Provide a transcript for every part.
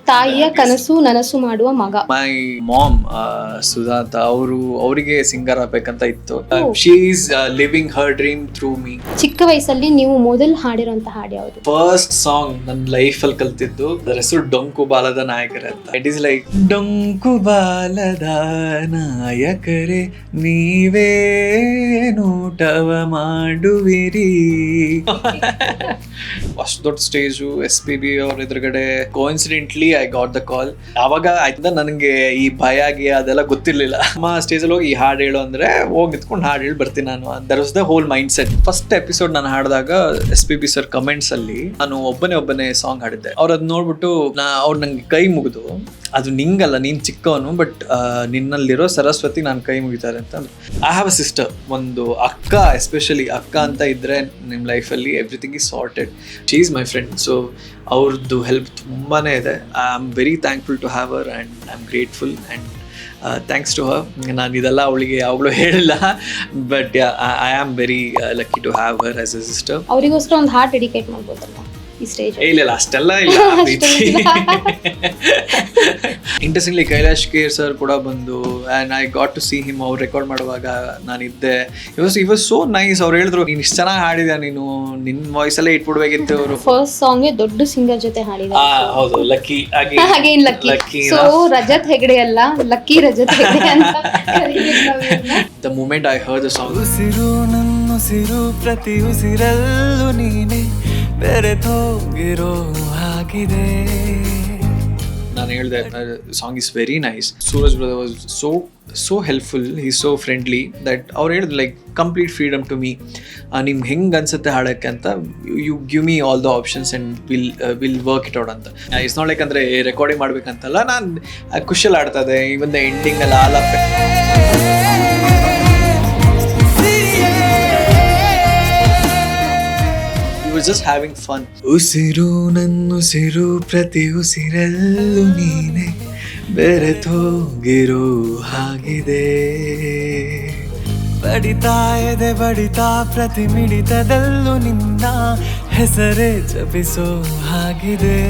ತಾಯಿಯ ಕನಸು ನನಸು ಮಾಡುವ ಮಗ. ಮೈ ಮಾಮ್ ಸುಧಾತ ಅವರಿಗೆ ಸಿಂಗರ್ ಆಗ್ಬೇಕಂತ ಇತ್ತು. She is living her dream through me. ಚಿಕ್ಕ ವಯಸ್ಸಲ್ಲಿ ನೀವು ಮೊದಲು ಹಾಡಿರುವಂತ ಹಾಡು ಯಾವುದು? ಫಸ್ಟ್ ಸಾಂಗ್ ನನ್ನ ಲೈಫ್ ಅಲ್ಲಿ ಕಲ್ತಿದ್ದು ಅದರ ಹೆಸರು ಡೊಂಕು ಬಾಲದ ನಾಯಕರೇ ಅಂತ. ಇಟ್ ಈಸ್ ಲೈಕ್ ಡೊಂಕು ಬಾಲದ ನಾಯಕರೇ ನೀವೇ ನೋಟವ ಮಾಡುವಿರಿ. ಅಷ್ಟು ದೊಡ್ಡ ಸ್ಟೇಜು SPB ಅವ್ರ ಎದುರುಗಡೆ ಕೋಇನ್ಸಿಡೆಂಟ್ಲಿ ಐ ಗಾಟ್ ದ ಕಾಲ್. ಅವಾಗ ಆಯ್ತಾ ನನಗೆ ಈ ಭಯ ಆಗಿ ಅದೆಲ್ಲ ಗೊತ್ತಿರ್ಲಿಲ್ಲ. ಅಮ್ಮ ಸ್ಟೇಜಲ್ಲಿ ಹೋಗಿ ಈ ಹಾಡು ಹೇಳು ಅಂದ್ರೆ ಹೋಗಿ ನಿಂತ್ಕೊಂಡು ಹಾಡು ಹೇಳಿ ಬರ್ತೀನಿ ನಾನು. That was the whole mind set. First episode ನಾನು ಹಾಡಿದಾಗ SPB ಸರ್ ಕಮೆಂಟ್ಸ್ ಅಲ್ಲಿ ನಾನು ಒಬ್ಬನೇ ಸಾಂಗ್ ಹಾಡಿದ್ದೆ. ಅವ್ರು ಅದ್ ನೋಡ್ಬಿಟ್ಟು ಅವ್ರು ನಂಗೆ ಕೈ ಮುಗಿದು, ಅದು ನಿಂಗಲ್ಲ, ನೀನ್ ಚಿಕ್ಕವನು, ಬಟ್ ನಿನ್ನಲ್ಲಿರೋ ಸರಸ್ವತಿ ನಾನು ಕೈ ಮುಗಿತಾರೆ ಅಂತ ಅಂದ್ರು. ಐ ಹ್ಯಾವ್ ಅ ಸಿಸ್ಟರ್, ಒಂದು ಅಕ್ಕ, ಎಸ್ಪೆಷಲಿ ಅಕ್ಕ ಅಂತ ಇದ್ರೆ ನಿಮ್ಮ ಲೈಫಲ್ಲಿ everything is sorted. She is my friend. So ಅವ್ರದ್ದು ಹೆಲ್ಪ್ ತುಂಬಾನೇ ಇದೆ. I am very thankful to have her and I am grateful and thanks to her. ನಾನು ಇದೆಲ್ಲ ಅವಳಿಗೆ ಯಾವಾಗಲೂ ಹೇಳಿಲ್ಲ, but I am very lucky to have her as a sister. ಅವರಿಗೋಸ್ಕರ ಒಂದು ಹಾರ್ಟ್ ಡೆಡಿಕೇಟ್ ಮಾಡ್ಬೋದಲ್ಲ ಈ ಸ್ಟೇಜ್? ಇಲ್ಲ ಅಷ್ಟೆಲ್ಲ ಇಲ್ಲ. ಇಂಟ್ರೆಸ್ಟಿಂಗ್ಲಿ ಕೈಲಾಶ್ ಕೇರ್ ಸರ್ ಕೂಡ ಬಂದು and I got to see him. ಅವ್ರು ರೆಕಾರ್ಡ್ ಮಾಡುವಾಗ ನಾನಿದ್ದೆ. It was so nice. ಅವ್ರು ಹೇಳಿದ್ರು, ನೀನು ಇಷ್ಟು ಚೆನ್ನಾಗಿ ಹಾಡಿದ್ಯಾ, ನೀನು ನಿನ್ನ ವಾಯ್ಸಲ್ಲೇ ಇಟ್ಬಿಡ್ಬೇಕಿತ್ತು. ಅವರು ಫಸ್ಟ್ ಸಾಂಗ್ ದೊಡ್ಡ ಸಿಂಗರ್ ಜೊತೆ ಹಾಡಿದ. ಹೌದು, ಲಕ್ಕಿ. ಹಾಗೇನ್ ಲಕ್ಕಿ? ಸೊ ರಜತ್ ಹೆಗಡೆ ಅಲ್ಲ, ಲಕ್ಕಿ ರಜತ್ ಹೆಗಡೆ ಅಂತ ಕರೀಬೇಕು ನಾವು. The moment I heard the song, ಉಸಿರು ನನ್ನುಸಿರು ಪ್ರತಿ ಉಸಿರಲ್ಲೂ ನೀನೆ ಬೆರೆತೋಗಿರೋ ಹಾಗಿದೆ. ನಾನು ಹೇಳಿದೆ song is very nice. Suraj brother was so helpful. He so friendly that ಅವ್ರು ಹೇಳಿದ್ರು like complete freedom to me. ನಿಮ್ಗೆ ಹೆಂಗೆ ಅನ್ಸುತ್ತೆ ಹಾಡೋಕ್ಕೆ ಅಂತ, you give me all the options and will work it out ಅಂತ. ಇಟ್ಸ್ ನಾಟ್ ಲೈಕ್ ಅಂದರೆ recording ಮಾಡ್ಬೇಕಂತಲ್ಲ, ನಾನು ಖುಷಿಯಲ್ಲಿ ಆಡ್ತಾ ಇದೆ. ಇವನ್ ದ ಎಂಡಿಂಗ್ ಅಲ್ಲಿ all up just having fun. ಉಸಿರು ನನ್ನುಸಿರು ಪ್ರತಿ ಉಸಿರಲ್ಲೂ ನೀನೆ ಬೆರೆತೋಗಿರೋ ಹಾಗಿದೆ. ಬಡಿತಾ ಎದೆ ಬಡಿತಾ ಪ್ರತಿ ಮಿಡಿತದಲ್ಲೂ ನಿನ್ನ ಹೆಸರೇ ಜಪಿಸೋ ಹಾಗಿದೆ.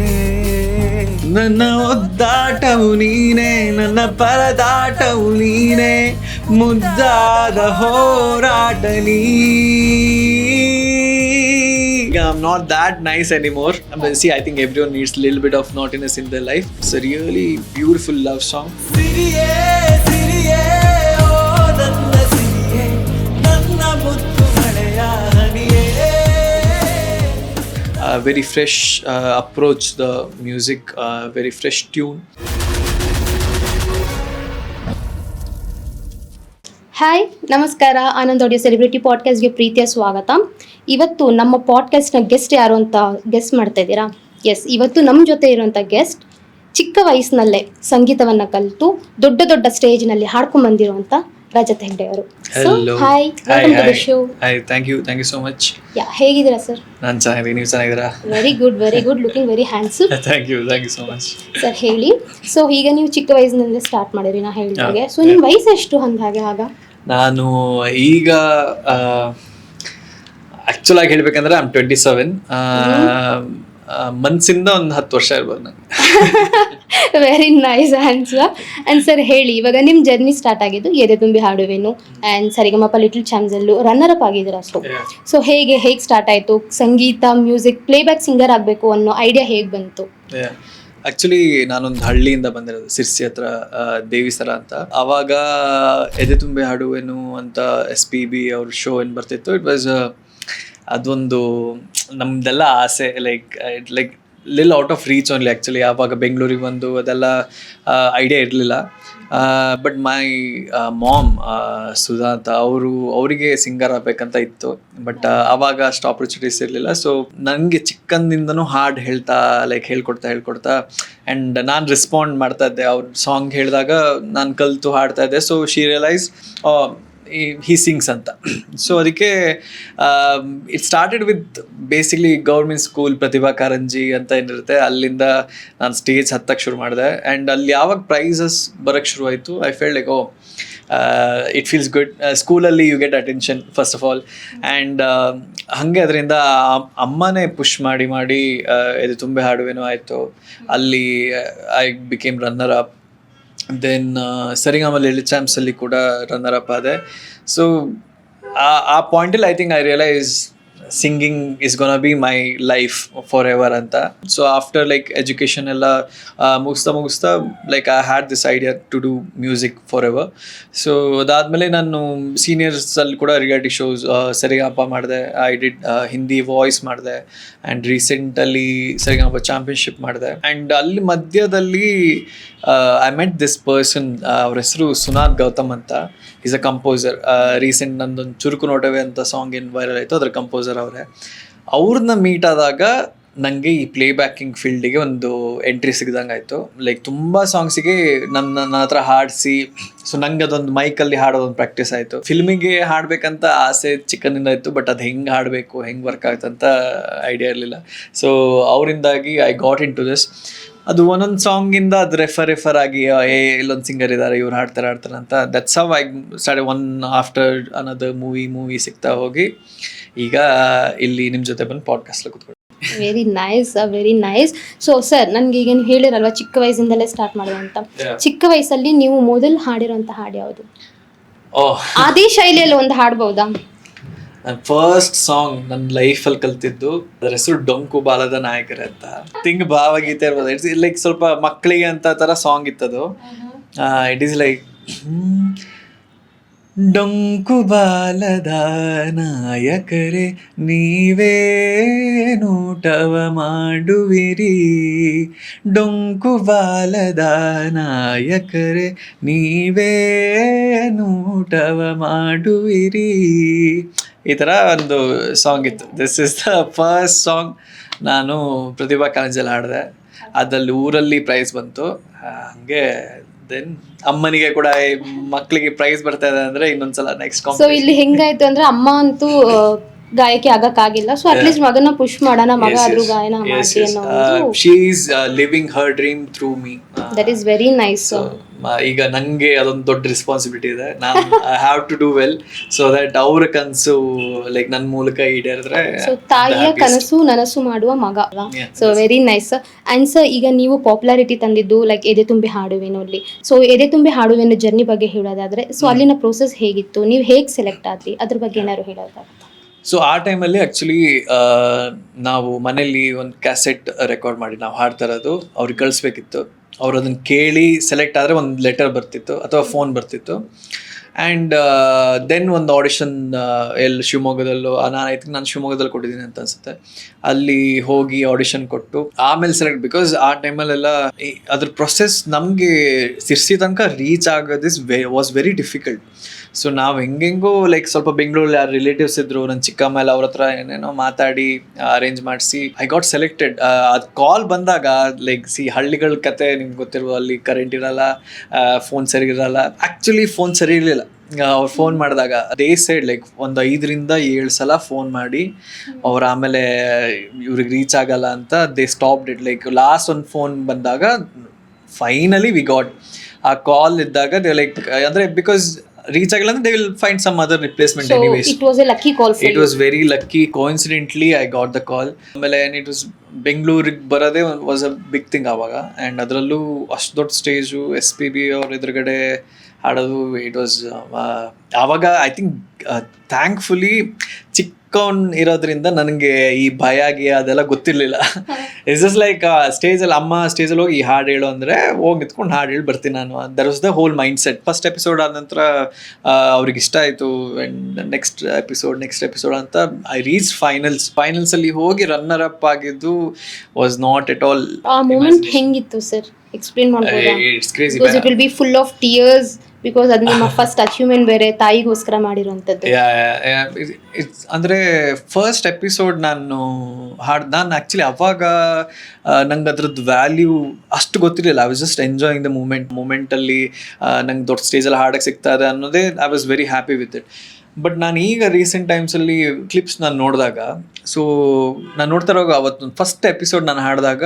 ನನ್ನ ಒದ್ದಾಟವು ನೀನೆ, ನನ್ನ ಪರದಾಟವು ನೀನೆ, ಮುದ್ದಾದ ಹೋರಾಟ ನೀ. I'm not that nice anymore. See, I think everyone needs a little bit of naughtiness in their life. It's a really beautiful love song. ಸಿರಿಯೇ ಸಿರಿಯೇ ಓ ನನ್ನ ಸಿರಿಯೇ, ನನ್ನ ಮುತ್ತು ಮಳೆಯ ಹನಿಯೇ. Very fresh approach, the music, very fresh tune. Hi, ನಮಸ್ಕಾರ. Anand audio celebrity ಪಾಡ್ಕಾಸ್ಟ್ಗೆ ಪ್ರೀತಿಯ ಸ್ವಾಗತ. ಇವತ್ತು ನಮ್ಮ ಪಾಡ್ಕಾಸ್ಟ್ನ ಗೆಸ್ಟ್ ಯಾರು ಅಂತ ಗೆಸ್ಟ್ ಮಾಡ್ತಾ ಇದ್ದೀರಾ? ಎಸ್, ಇವತ್ತು ನಮ್ಮ ಜೊತೆ ಇರುವಂಥ ಗೆಸ್ಟ್ ಚಿಕ್ಕ ವಯಸ್ಸಿನಲ್ಲೇ ಸಂಗೀತವನ್ನು ಕಲಿತು ದೊಡ್ಡ ದೊಡ್ಡ ಸ್ಟೇಜ್ನಲ್ಲಿ ಹಾಡ್ಕೊಂಡು ಬಂದಿರುವಂಥ ರಜತ್ ಹೆಗ್ಡೆ ಅವರು. Hello. Hi, welcome to the show. Hi, thank you so much. ಹೇಗಿದ್ದೀರಾ ಸರ್? ನಾನು ಚೆನ್ನಾಗಿದ್ದೀನಿ, ನೀವು ಚೆನ್ನಾಗಿದ್ದೀರಾ? Very good, looking very handsome. Thank you so much. Sir ಹೇಳಿ, ಸೊ ಈಗ ನೀವು ಚಿಕ್ಕ ವಯಸ್ಸಿನಲ್ಲೇ ಸ್ಟಾರ್ಟ್ ಮಾಡಿರಿ ನಾ ಹೇಳಿದಾಗೆ. ಸೊ ನಿಮ್ಮ ವಯಸ್ಸು ಎಷ್ಟು ಅಂದಾಗೆ ಆಗ? ನಾನು ಈಗ ಆ್ಯಕ್ಚುಲ್ ಆಗಿ ಹೇಳ್ಬೇಕಂದ್ರೆ ಐ ಆಮ್ 27. ಮನ್ಸಿಂದ ಒಂದು 10 ವರ್ಷ ಇರ್ಬೋದು ನನಗೆ. Very nice answer. And sir ಹೇಳಿ, ಇವಾಗ ನಿಮ್ಮ ಜರ್ನಿ ಸ್ಟಾರ್ಟ್ ಆಗಿದ್ದು ಎದೆ ತುಂಬಿ ಹಾಡುವೆನು ಆ್ಯಂಡ್ ಸರಿಗಮಪ ಲಿಟಲ್ ಚಾನ್ಸಲ್ಲು ರನ್ನರ್ ಅಪ್ ಆಗಿದ್ದೀರಾ. ಸೊ ಹೇಗೆ ಸ್ಟಾರ್ಟ್ ಆಯಿತು ಸಂಗೀತ, ಮ್ಯೂಸಿಕ್, ಪ್ಲೇಬ್ಯಾಕ್ ಸಿಂಗರ್ ಆಗಬೇಕು ಅನ್ನೋ ಐಡಿಯಾ ಹೇಗೆ ಬಂತು? ಆ್ಯಕ್ಚುಲಿ ನಾನೊಂದು ಹಳ್ಳಿಯಿಂದ ಬಂದಿರೋದು, ಸಿರ್ಸಿ ಹತ್ರ ದೇವಿಸರ ಅಂತ. ಆವಾಗ ಎದೆ ತುಂಬಿ ಹಾಡುವೆನು ಅಂತ SPB ಅವ್ರ ಶೋ ಏನು ಬರ್ತಿತ್ತು. ಇಟ್ ವಾಸ್ ಅದೊಂದು ನಮ್ದೆಲ್ಲ ಆಸೆ, like lil out of reach only. Actually ಆವಾಗ ಬೆಂಗಳೂರಿಗೆ ಬಂದು ಅದೆಲ್ಲ ಐಡಿಯಾ ಇರಲಿಲ್ಲ. ಬಟ್ ಮೈ ಮಾಮ್ ಸುಧಾತ ಅವರಿಗೆ ಸಿಂಗರ್ ಆಗಬೇಕಂತ ಇತ್ತು. ಬಟ್ ಆವಾಗ ಅಷ್ಟು ಆಪರ್ಚುನಿಟೀಸ್ ಇರಲಿಲ್ಲ. ಸೊ ನನಗೆ ಚಿಕ್ಕಂದಿಂದನೂ ಹಾಡು ಹೇಳ್ಕೊಡ್ತಾ ಆ್ಯಂಡ್ ನಾನು ರೆಸ್ಪಾಂಡ್ ಮಾಡ್ತಾ ಇದ್ದೆ. ಅವ್ರ ಸಾಂಗ್ ಹೇಳಿದಾಗ ನಾನು ಕಲಿತು ಹಾಡ್ತಾ ಇದ್ದೆ. So she realise he sings ಅಂತ. ಸೊ ಅದಕ್ಕೆ it started with basically government school Pratibha Karanji ಅಂತ ಏನಿರುತ್ತೆ, ಅಲ್ಲಿಂದ ನಾನು ಸ್ಟೇಜ್ ಹತ್ತಕ್ಕೆ ಶುರು ಮಾಡಿದೆ. ಆ್ಯಂಡ್ ಅಲ್ಲಿ ಯಾವಾಗ ಪ್ರೈಸಸ್ ಬರೋಕ್ಕೆ ಶುರು ಆಯಿತು, I felt like it feels good. ಸ್ಕೂಲಲ್ಲಿ you get attention first of all, and ಹಾಗೆ ಅದರಿಂದ ಅಮ್ಮನೇ ಪುಷ್ ಮಾಡಿ ಮಾಡಿ ಇದು ತುಂಬೆ ಹಾಡುವೇನೋ ಆಯಿತು, ಅಲ್ಲಿ I became runner up. Then Saregama little ಚಾಂಪ್ಸಲ್ಲಿ ಕೂಡ ರನ್ನರ್ ಅಪ್ ಆದೆ. ಸೊ ಆ ಪಾಯಿಂಟಲ್ಲಿ I think I realise singing is gonna be my life forever ಅಂತ. ಸೊ ಆಫ್ಟರ್ ಲೈಕ್ ಎಜುಕೇಷನ್ ಎಲ್ಲ ಮುಗಿಸ್ತಾ like I had this idea to do music forever. So ಅದಾದಮೇಲೆ ನಾನು ಸೀನಿಯರ್ಸಲ್ಲಿ ಕೂಡ ರಿಯಾಲಿಟಿ ಶೋಸ್ ಸರಿಗಮಪ ಮಾಡಿದೆ, ಐ ಡಿಡ್ ಹಿಂದಿ ವಾಯ್ಸ್ ಮಾಡಿದೆ, and ರೀಸೆಂಟಲ್ಲಿ ಸರಿಗಮಪ ಚಾಂಪಿಯನ್ಶಿಪ್ ಮಾಡಿದೆ. ಆ್ಯಂಡ್ ಅಲ್ಲಿ ಮಧ್ಯದಲ್ಲಿ ಐ ಮೆಟ್ ದಿಸ್ ಪರ್ಸನ್, ಅವ್ರ ಹೆಸರು ಸುನಾದ್ ಗೌತಮ್ ಅಂತ. Is a composer. ರೀಸೆಂಟ್ ನಂದೊಂದು ಚುರುಕು ನೋಟವೇ ಅಂತ ಸಾಂಗ್ ಏನು ವೈರಲ್ ಆಯಿತು, ಅದರ ಕಂಪೋಸರ್ ಅವರೇ. ಅವ್ರನ್ನ ಮೀಟ್ ಆದಾಗ ನನಗೆ ಈ ಪ್ಲೇ ಬ್ಯಾಕಿಂಗ್ ಫೀಲ್ಡಿಗೆ ಒಂದು ಎಂಟ್ರಿ ಸಿಗ್ದಂಗೆ ಆಯಿತು. ಲೈಕ್ ತುಂಬ ಸಾಂಗ್ಸಿಗೆ ನನ್ನ ಹತ್ರ ಹಾಡಿಸಿ, ಸೊ ನಂಗೆ ಅದೊಂದು ಮೈಕಲ್ಲಿ ಹಾಡೋದೊಂದು ಪ್ರಾಕ್ಟೀಸ್ ಆಯಿತು. ಫಿಲ್ಮಿಗೆ ಹಾಡಬೇಕಂತ ಆಸೆ ಚಿಕ್ಕನಿಂದ ಇತ್ತು, ಬಟ್ ಅದು ಹೆಂಗೆ ಹಾಡಬೇಕು, ಹೆಂಗೆ ವರ್ಕ್ ಆಗುತ್ತಂತ ಐಡಿಯಾ ಇರಲಿಲ್ಲ. ಸೊ ಅವರಿಂದಾಗಿ I got into this. ಅದು ಒಂದೊಂದು ಸಾಂಗಿಂದ ಅದು ರೆಫರ್ ಆಗಿ ಇಲ್ಲೊಂದು ಸಿಂಗರ್ ಇದ್ದಾರೆ, ಇವ್ರು ಹಾಡ್ತಾರೆ ಅಂತ. That's how I start one after another movie ಸಿಗ್ತಾ ಹೋಗಿ ಈಗ ಇಲ್ಲಿ ನಿಮ್ಮ ಜೊತೆ ಬಂದು ಪಾಡ್ಕಾಸ್ಟ್ ಕೂತ್ಕೊಂಡು. Very nice. ಸೊ ಸರ್, ನನಗೆ ಈಗ ನೀವು ಹೇಳಿರಲ್ವಾ ಚಿಕ್ಕ ವಯಸ್ಸಿಂದಲೇ ಸ್ಟಾರ್ಟ್ ಮಾಡಿದೆ ಅಂತ. ಚಿಕ್ಕ ವಯಸ್ಸಲ್ಲಿ ನೀವು ಮೊದಲು ಹಾಡಿರೋಂಥ ಹಾಡು ಯಾವುದು? ಅದೇ ಶೈಲಿಯಲ್ಲಿ ಒಂದು ಹಾಡ್ಬೋದಾ? ನನ್ನ ಫಸ್ಟ್ ಸಾಂಗ್ ನನ್ನ ಲೈಫಲ್ಲಿ ಕಲ್ತಿದ್ದು, ಅದರ ಹೆಸರು ಡೊಂಕು ಬಾಲದ ನಾಯಕರೇ ಅಂತ. ಥಿಂಕ್ ಭಾವಗೀತೆ ಇರ್ಬೋದು. ಇಟ್ಸ್ ಲೈಕ್ ಸ್ವಲ್ಪ ಮಕ್ಕಳಿಗೆ ಅಂತ ಥರ ಸಾಂಗ್ ಇತ್ತದು. ಇಟ್ ಈಸ್ ಲೈಕ್ ಡೊಂಕು ಬಾಲದ ನಾಯಕರೇ ನೀವೇ ನೋಟವ ಮಾಡುವಿರಿ, ಡೊಂಕು ಬಾಲದ ನಾಯಕರೇ ನೀವೇ ನೋಟವ ಮಾಡುವಿರಿ, ಈ ಥರ ಒಂದು ಸಾಂಗ್ ಇತ್ತು. This is the first song ನಾನು ಪ್ರತಿಭಾ ಕಾಲೇಜಲ್ಲಿ ಹಾಡಿದೆ. ಅದಲ್ಲಿ ಊರಲ್ಲಿ ಪ್ರೈಸ್ ಬಂತು. ಹಾಗೆ ದೆನ್ ಅಮ್ಮನಿಗೆ ಕೂಡ ಮಕ್ಕಳಿಗೆ ಪ್ರೈಸ್ ಬರ್ತಾ ಇದೆ ಅಂದರೆ ಇನ್ನೊಂದ್ಸಲ ನೆಕ್ಸ್ಟ್ ಸೊ ಇಲ್ಲಿ ಹೆಂಗಾಯ್ತು ಅಂದ್ರೆ ಅಮ್ಮ ಅಂತೂ ಗಾಯಕಿ ಆಗಕ್ಕಾಗಿಲ್ಲ, ಸೊ ಅಟ್ಲೀಸ್ಟ್ ಮಗನ ಪುಷ್ ಮಾಡೋಣ, ಮಗ ಆದ್ರೂ ಗಾಯನ ಮಾಡಿ ಅನ್ನೋ she is living her dream through me. That is very nice. ಈಗ ನಂಗೆ ಅದೊಂದು ದೊಡ್ಡ ರೆಸ್ಪಾನ್ಸಿಬಿಲಿಟಿ ಇದೆ. ನಾನು I have to do well so that ಅವ್ರ ಕನಸು ಲೈಕ್ ನನ್ನ ಮೂಲಕ ಈಡೇರಿದ್ರೆ. ಸೊ ತಾಯಿಯ ಕನಸು ನನಸು ಮಾಡುವ ಮಗ. So very nice. And sir, ಈಗ ನೀವು ಪಾಪ್ಯುಲಾರಿಟಿ ತಂದಿದ್ದು ಲೈಕ್ ಎದೆ ತುಂಬಿ ಹಾಡುವೆನು ಅಲ್ಲಿ. ಸೊ ಎದೆ ತುಂಬಿ ಹಾಡುವೆನು ಜರ್ನಿ ಬಗ್ಗೆ ಹೇಳೋದಾದ್ರೆ, ಸೊ ಅಲ್ಲಿನ ಪ್ರೋಸೆಸ್ ಹೇಗಿತ್ತು, ನೀವು ಹೇಗೆ ಸೆಲೆಕ್ಟ್ ಆದ್ರಿ, ಅದ್ರ ಬಗ್ಗೆ ಏನಾದ್ರು ಹೇಳೋದಾಗುತ್ತೆ? ಸೊ ಆ ಟೈಮಲ್ಲಿ ಆ್ಯಕ್ಚುಲಿ ನಾವು ಮನೇಲಿ ಒಂದು ಕ್ಯಾಸೆಟ್ ರೆಕಾರ್ಡ್ ಮಾಡಿ ನಾವು ಹಾಡ್ತಾ ಇರೋದು ಅವ್ರಿಗೆ ಕಳಿಸ್ಬೇಕಿತ್ತು. ಅವ್ರು ಅದನ್ನು ಕೇಳಿ ಸೆಲೆಕ್ಟ್ ಆದರೆ ಒಂದು ಲೆಟರ್ ಬರ್ತಿತ್ತು ಅಥವಾ ಫೋನ್ ಬರ್ತಿತ್ತು. ಆ್ಯಂಡ್ ದೆನ್ ಒಂದು ಆಡಿಷನ್ ಎಲ್ಲಿ ಶಿವಮೊಗ್ಗದಲ್ಲೂ, ನಾನು ಶಿವಮೊಗ್ಗದಲ್ಲಿ ಕೊಟ್ಟಿದ್ದೀನಿ ಅಂತ ಅನ್ಸುತ್ತೆ, ಅಲ್ಲಿ ಹೋಗಿ ಆಡಿಷನ್ ಕೊಟ್ಟು ಆಮೇಲೆ ಸೆಲೆಕ್ಟ್. ಬಿಕಾಸ್ ಆ ಟೈಮಲ್ಲೆಲ್ಲ ಅದ್ರ ಪ್ರೊಸೆಸ್ ನಮಗೆ ಸಿರ್ಸಿ ತನಕ ರೀಚ್ ಆಗೋದು ವಾಸ್ ವೆರಿ ಡಿಫಿಕಲ್ಟ್. ಸೊ ನಾವು ಹೆಂಗೆಂಗೋ ಲೈಕ್ ಸ್ವಲ್ಪ ಬೆಂಗಳೂರಲ್ಲಿ ಯಾರು ರಿಲೇಟಿವ್ಸ್ ಇದ್ರು, ನನ್ನ ಚಿಕ್ಕಮ್ಮ ಎಲ್ಲ ಅವ್ರ ಹತ್ರ ಏನೇನೋ ಮಾತಾಡಿ ಅರೇಂಜ್ ಮಾಡಿಸಿ ಐ ಗಾಟ್ ಸೆಲೆಕ್ಟೆಡ್. ಅದು ಕಾಲ್ ಬಂದಾಗ ಲೈಕ್ ಹಳ್ಳಿಗಳ ಕತೆ ನಿಮ್ಗೆ ಗೊತ್ತಿರುವ, ಅಲ್ಲಿ ಕರೆಂಟ್ ಇರಲ್ಲ, ಫೋನ್ ಸರಿ ಇರಲ್ಲ. ಆ್ಯಕ್ಚುಲಿ ಫೋನ್ ಸರಿ ಇರಲಿಲ್ಲ. ಅವ್ರು ಫೋನ್ ಮಾಡಿದಾಗ ದೇ ಸೈಡ್ ಲೈಕ್ ಒಂದು 5-7 ಸಲ ಫೋನ್ ಮಾಡಿ ಅವ್ರು ಆಮೇಲೆ ಇವ್ರಿಗೆ ರೀಚ್ ಆಗಲ್ಲ ಅಂತ they stopped it. Like last ಒಂದು ಫೋನ್ ಬಂದಾಗ finally we got a call ಇದ್ದಾಗ ದೇ ಲೈಕ್ ಅಂದರೆ ಬಿಕಾಸ್ ರೀಚ್ ಆಗಿಲ್ಲ ಅಂದ್ರೆ they will find some other replacement anyways. It was a lucky call. It was very lucky. Coincidentally I got the call. ಆಮೇಲೆ it was ಬೆಂಗಳೂರಿಗೆ ಬರೋದೇ was a big thing ಆವಾಗ. And ಅದರಲ್ಲೂ ಅಷ್ಟು ದೊಡ್ಡ ಸ್ಟೇಜು SPB ಅವ್ರ ಎದುರುಗಡೆ ಹಾಡೋದು, ಇಟ್ ವಾಸ್ ಆವಾಗ ಐ ಥಿಂಕ್ ಥ್ಯಾಂಕ್ಫುಲಿ ಚಿಕ್ಕವನ್ ಇರೋದ್ರಿಂದ ನನಗೆ ಈ ಭಯ ಗಿಯ ಅದೆಲ್ಲ ಗೊತ್ತಿರಲಿಲ್ಲ. ಇಟ್ಸ್ ಜಸ್ಟ್ ಲೈಕ್ ಸ್ಟೇಜಲ್ಲಿ ಅಮ್ಮ ಸ್ಟೇಜಲ್ಲಿ ಹೋಗಿ ಈ ಹಾಡು ಹೇಳು ಅಂದರೆ ಹೋಗಿ ನಿಂತ್ಕೊಂಡು ಹಾಡು ಹೇಳಿ ಬರ್ತೀನಿ ನಾನು. That was the whole mind set. First episode ಆದ ನಂತರ ಅವ್ರಿಗೆ ಇಷ್ಟ ಆಯಿತು. ಆ್ಯಂಡ್ ನೆಕ್ಸ್ಟ್ ಎಪಿಸೋಡ್ ಅಂತ ಐ ರೀಚ್ ಫೈನಲ್ಸಲ್ಲಿ ಹೋಗಿ ರನ್ನರ್ ಅಪ್ ಆಗಿದ್ದು ವಾಸ್ ನಾಟ್ ಎಟ್ ಆಲ್. ಆ ಮೂಮೆಂಟ್ ಹೆಂಗಿತ್ತು ಸರ್, ಎಕ್ಸ್ಪ್ಲೇನ್ ಮಾಡ್ಬೋದಾ? It's crazy. Because it will B full of tears, because ಅದು ನಿಮ್ಮ ಫಸ್ಟ್ ಅಚೀವ್ಮೆಂಟ್ ಬೇರೆ, ತಾಯಿಗೋಸ್ಕರ ಮಾಡಿರುವಂಥದ್ದು. ಇಟ್ಸ್ ಅಂದರೆ ಫಸ್ಟ್ ಎಪಿಸೋಡ್ ನಾನು ಆ್ಯಕ್ಚುಲಿ ಅವಾಗ ನಂಗೆ ಅದ್ರದ್ದು ವ್ಯಾಲ್ಯೂ ಅಷ್ಟು ಗೊತ್ತಿರಲಿಲ್ಲ. I was just enjoying the ಮೂಮೆಂಟಲ್ಲಿ ನಂಗೆ ದೊಡ್ಡ ಸ್ಟೇಜಲ್ಲಿ ಹಾಡಕ್ಕೆ ಸಿಗ್ತಾ ಇದೆ ಅನ್ನೋದೇ I was very happy with it. But ನಾನು ಈಗ ರೀಸೆಂಟ್ ಟೈಮ್ಸಲ್ಲಿ ಕ್ಲಿಪ್ಸ್ ನಾನು ನೋಡಿದಾಗ, ಸೊ ನಾನು ನೋಡ್ತಾ ಇರುವಾಗ ಅವತ್ತು ಫಸ್ಟ್ ಎಪಿಸೋಡ್ ನಾನು ಹಾಡಿದಾಗ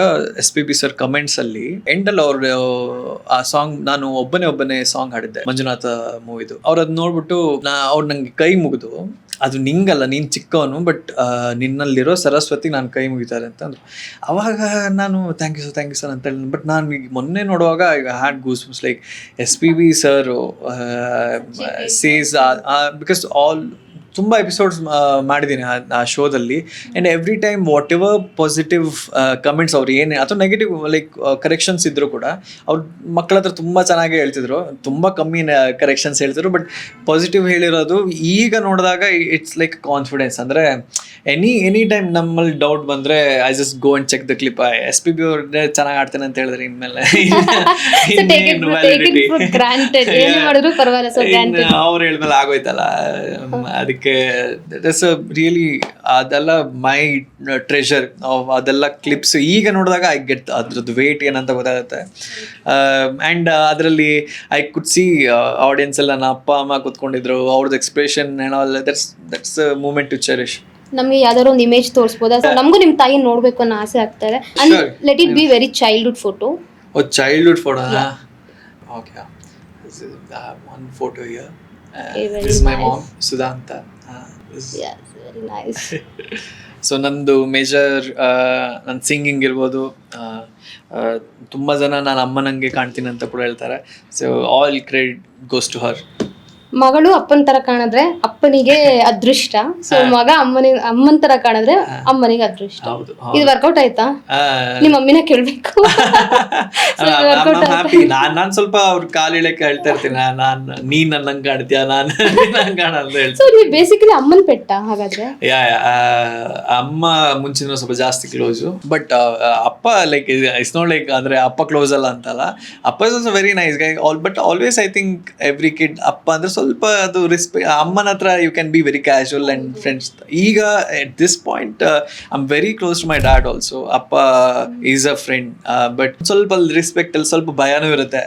SPB ಸರ್ ಕಮೆಂಟ್ಸಲ್ಲಿ ಎಂಡಲ್ಲಿ ಅವ್ರ ಆ ಸಾಂಗ್, ನಾನು ಒಬ್ಬನೇ ಸಾಂಗ್ ಹಾಡಿದ್ದೆ ಮಂಜುನಾಥ ಮೂವಿದು. ಅವ್ರು ಅದು ನೋಡ್ಬಿಟ್ಟು ಅವ್ರು ನಂಗೆ ಕೈ ಮುಗಿದು, ಅದು ನಿಂಗಲ್ಲ, ನೀನು ಚಿಕ್ಕವನು, ಬಟ್ ನಿನ್ನಲ್ಲಿರೋ ಸರಸ್ವತಿ ನಾನು ಕೈ ಮುಗಿತಾರೆ ಅಂತಂದ್ರು. ಅವಾಗ ನಾನು ಥ್ಯಾಂಕ್ ಯು ಸರ್ ಅಂತ ಹೇಳಿ. ಬಟ್ ನಾನು ಈಗ ಮೊನ್ನೆ ನೋಡುವಾಗ ಈಗ had goose like SPB sir says, because all ತುಂಬ ಎಪಿಸೋಡ್ಸ್ ಮಾಡಿದ್ದೀನಿ ಆ ಶೋದಲ್ಲಿ. And every time whatever positive comments ಅವ್ರು ಏನೇ ಅಥವಾ ನೆಗೆಟಿವ್ ಲೈಕ್ ಕರೆಕ್ಷನ್ಸ್ ಇದ್ದರೂ ಕೂಡ ಅವ್ರ ಮಕ್ಕಳ ಹತ್ರ ತುಂಬ ಚೆನ್ನಾಗೇ ಹೇಳ್ತಿದ್ರು, ತುಂಬ ಕಮ್ಮಿ ಕರೆಕ್ಷನ್ಸ್ ಹೇಳ್ತಿದ್ರು. ಬಟ್ ಪಾಸಿಟಿವ್ ಹೇಳಿರೋದು ಈಗ ನೋಡಿದಾಗ ಇಟ್ಸ್ ಲೈಕ್ ಕಾನ್ಫಿಡೆನ್ಸ್. ಅಂದರೆ ಎನಿ ಟೈಮ್ ನಮ್ಮಲ್ಲಿ ಡೌಟ್ ಬಂದರೆ I just go and check the clip. SPB ಅವ್ರನ್ನೇ ಚೆನ್ನಾಗಿ ಆಡ್ತೇನೆ ಅಂತ ಹೇಳಿದ್ರೆ ಇನ್ಮೇಲೆ ಅವ್ರು ಹೇಳಿದ್ಮೇಲೆ ಆಗೋಯ್ತಲ್ಲ. ಅದಕ್ಕೆ ದಟ್ಸ್ ರಿಯಲಿ, ಅದೆಲ್ಲ ಮೈ ಟ್ರೆಷರ್. ಅದೆಲ್ಲ ಕ್ಲಿಪ್ಸ್ ಈಗ ನೋಡಿದಾಗ ಐ ಗೆಟ್ ಅದ್ರದ್ದು ವೇಟ್ ಏನಂತ ಗೊತ್ತಾಗುತ್ತೆ. ಆ್ಯಂಡ್ ಅದರಲ್ಲಿ ಐ ಕುಡ್ ಸಿ ಆಡಿಯನ್ಸ್ ಎಲ್ಲ, ನನ್ನ ಅಪ್ಪ ಅಮ್ಮ ಕೂತ್ಕೊಂಡಿದ್ರು, ಅವ್ರದ್ದು ಎಕ್ಸ್ಪ್ರೆಷನ್ ಏನಲ್ಲ, ದಟ್ಸ್ ಮೂಮೆಂಟ್ ಟು ಚೆರಿಶ್. ನಮ್ಗೆ ಯಾವ್ದಾದ್ರು ಒಂದು ಇಮೇಜ್ ತೋರಿಸ್ಬೋದಾ? ನಮಗೂ ನಿಮ್ಮ ತಾಯಿ ನೋಡ್ಬೇಕು ಅನ್ನೋ ಆಸೆ ಆಗ್ತಾ ಇದೆ. And let it be very childhood photo. Oh, childhood photo. Okay, one photo here. This is my mom, Sudhanta. Yes, very nice. So ನಂದು ಮೇಜರ್ ನನ್ನ ಸಿಂಗಿಂಗ್ ಇರ್ಬೋದು. ತುಂಬ ಜನ ನಾನು ಅಮ್ಮನಂಗೆ ಕಾಣ್ತೀನಿ ಅಂತ ಕೂಡ ಹೇಳ್ತಾರೆ. So all credit goes to her. ಮಗಳು ಅಪ್ಪನ ತರ ಕಾಣಿದ್ರೆ ಅಪ್ಪನಿಗೆ ಅದೃಷ್ಟ, ಸೊ ಮಗ ಅಮ್ಮನ ತರ ಕಾಣಿದ್ರೆ ಅಮ್ಮನಿಗೆ ಅದೃಷ್ಟ. ಇದು ವರ್ಕೌಟ್ ಆಯ್ತಾ? ನಿಮ್ಮ ಮಮ್ಮಿನ ಕೇಳ್ಬೇಕು. ಹ್ಯಾಪಿ. ನಾನ್ ಸ್ವಲ್ಪ ಅವ್ರ ಕಾಲಿಳಕ್ಕೆ ಹೇಳ್ತಾ ಇರ್ತೀನಿ, ನೀನ್ ನನ್ನಂಗ್ ಕಾಣ್ತೀಯ, ನಾನು ಕಾಣಂತ ಹೇಳ್ತೀನಿ. ಬೇಸಿಕಲಿ ಅಮ್ಮನ ಪೆಟ್ಟ ಹಾಗಾದ್ರೆ? ಅಮ್ಮ ಮುಂಚಿನ ಸ್ವಲ್ಪ ಜಾಸ್ತಿ ಕ್ಲೋಸು, ಬಟ್ ಅಪ್ಪ ಲೈಕ್ ಇಟ್ಸ್ ನಾಟ್ ಲೈಕ್ ಅಂದ್ರೆ ಅಪ್ಪ ಕ್ಲೋಸ್ ಅಲ್ಲ ಅಂತಲ್ಲ. ಅಪ್ಪ is also very nice guy. But always I think every kid ಅಪ್ಪ ಅಂದ್ರೆ ಸ್ವಲ್ಪ ಅದು ರೆಸ್ಪೆಕ್ಟ್. ಅಮ್ಮನ ಹತ್ರ you can be very casual and friends. ಈಗ at this point I am very close to my dad also. ಅಪ್ಪ ಈಸ್ ಅ ಫ್ರೆಂಡ್, ಬಟ್ ಸ್ವಲ್ಪ respect ಅಲ್ಲಿ ಸ್ವಲ್ಪ ಭಯನೂ ಇರುತ್ತೆ,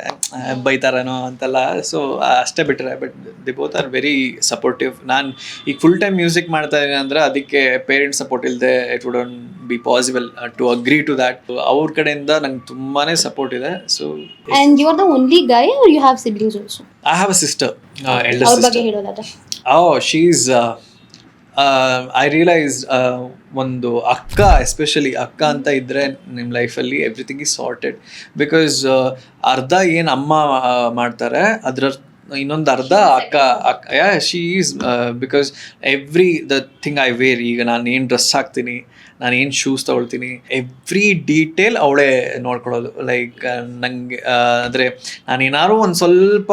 ಬೈತಾರನೋ ಅಂತೆಲ್ಲ. ಸೊ ಅಷ್ಟೇ ಬಿಟ್ಟರೆ, but the both are very supportive. ನಾನು ಈಗ ಫುಲ್ ಟೈಮ್ ಮ್ಯೂಸಿಕ್ ಮಾಡ್ತಾ ಇದ್ದೀನಿ ಅಂದರೆ ಅದಕ್ಕೆ ಪೇರೆಂಟ್ಸ್ ಸಪೋರ್ಟ್ ಇಲ್ಲದೆ it wouldn't be possible to agree to that. ಅವ್ರ ಕಡೆಯಿಂದ ನಂಗೆ ತುಂಬಾನೇ ಸಪೋರ್ಟ್ ಇದೆ. So and you are the only guy or you have siblings also? I have a sister, elder ಅವ್ರ sister. ಬಗ್ಗೆ ಹೇಳೋದಾದ್ರೆ? Oh, she's I realized ಒಂದು ಅಕ್ಕ, ಎಸ್ಪೆಷಲಿ ಅಕ್ಕ ಅಂತ ಇದ್ದರೆ ನಿಮ್ಮ ಲೈಫಲ್ಲಿ ಎವ್ರಿಥಿಂಗ್ ಈಸ್ ಸಾರ್ಟೆಡ್. ಬಿಕಾಸ್ ಅರ್ಧ ಏನು ಅಮ್ಮ ಮಾಡ್ತಾರೆ ಅದರ ಇನ್ನೊಂದು ಅರ್ಧ ಅಕ್ಕ. She is, because the thing I wear, ಈಗ ನಾನು ಏನು ಡ್ರೆಸ್ ಹಾಕ್ತೀನಿ, ನಾನು ಏನು ಶೂಸ್ ತೊಗೊಳ್ತೀನಿ, ಎವ್ರಿ ಡೀಟೇಲ್ ಅವಳೇ ನೋಡ್ಕೊಳ್ಳೋದು. ಲೈಕ್ ನಂಗೆ ಅಂದರೆ ನಾನು ಏನಾದ್ರು ಒಂದು ಸ್ವಲ್ಪ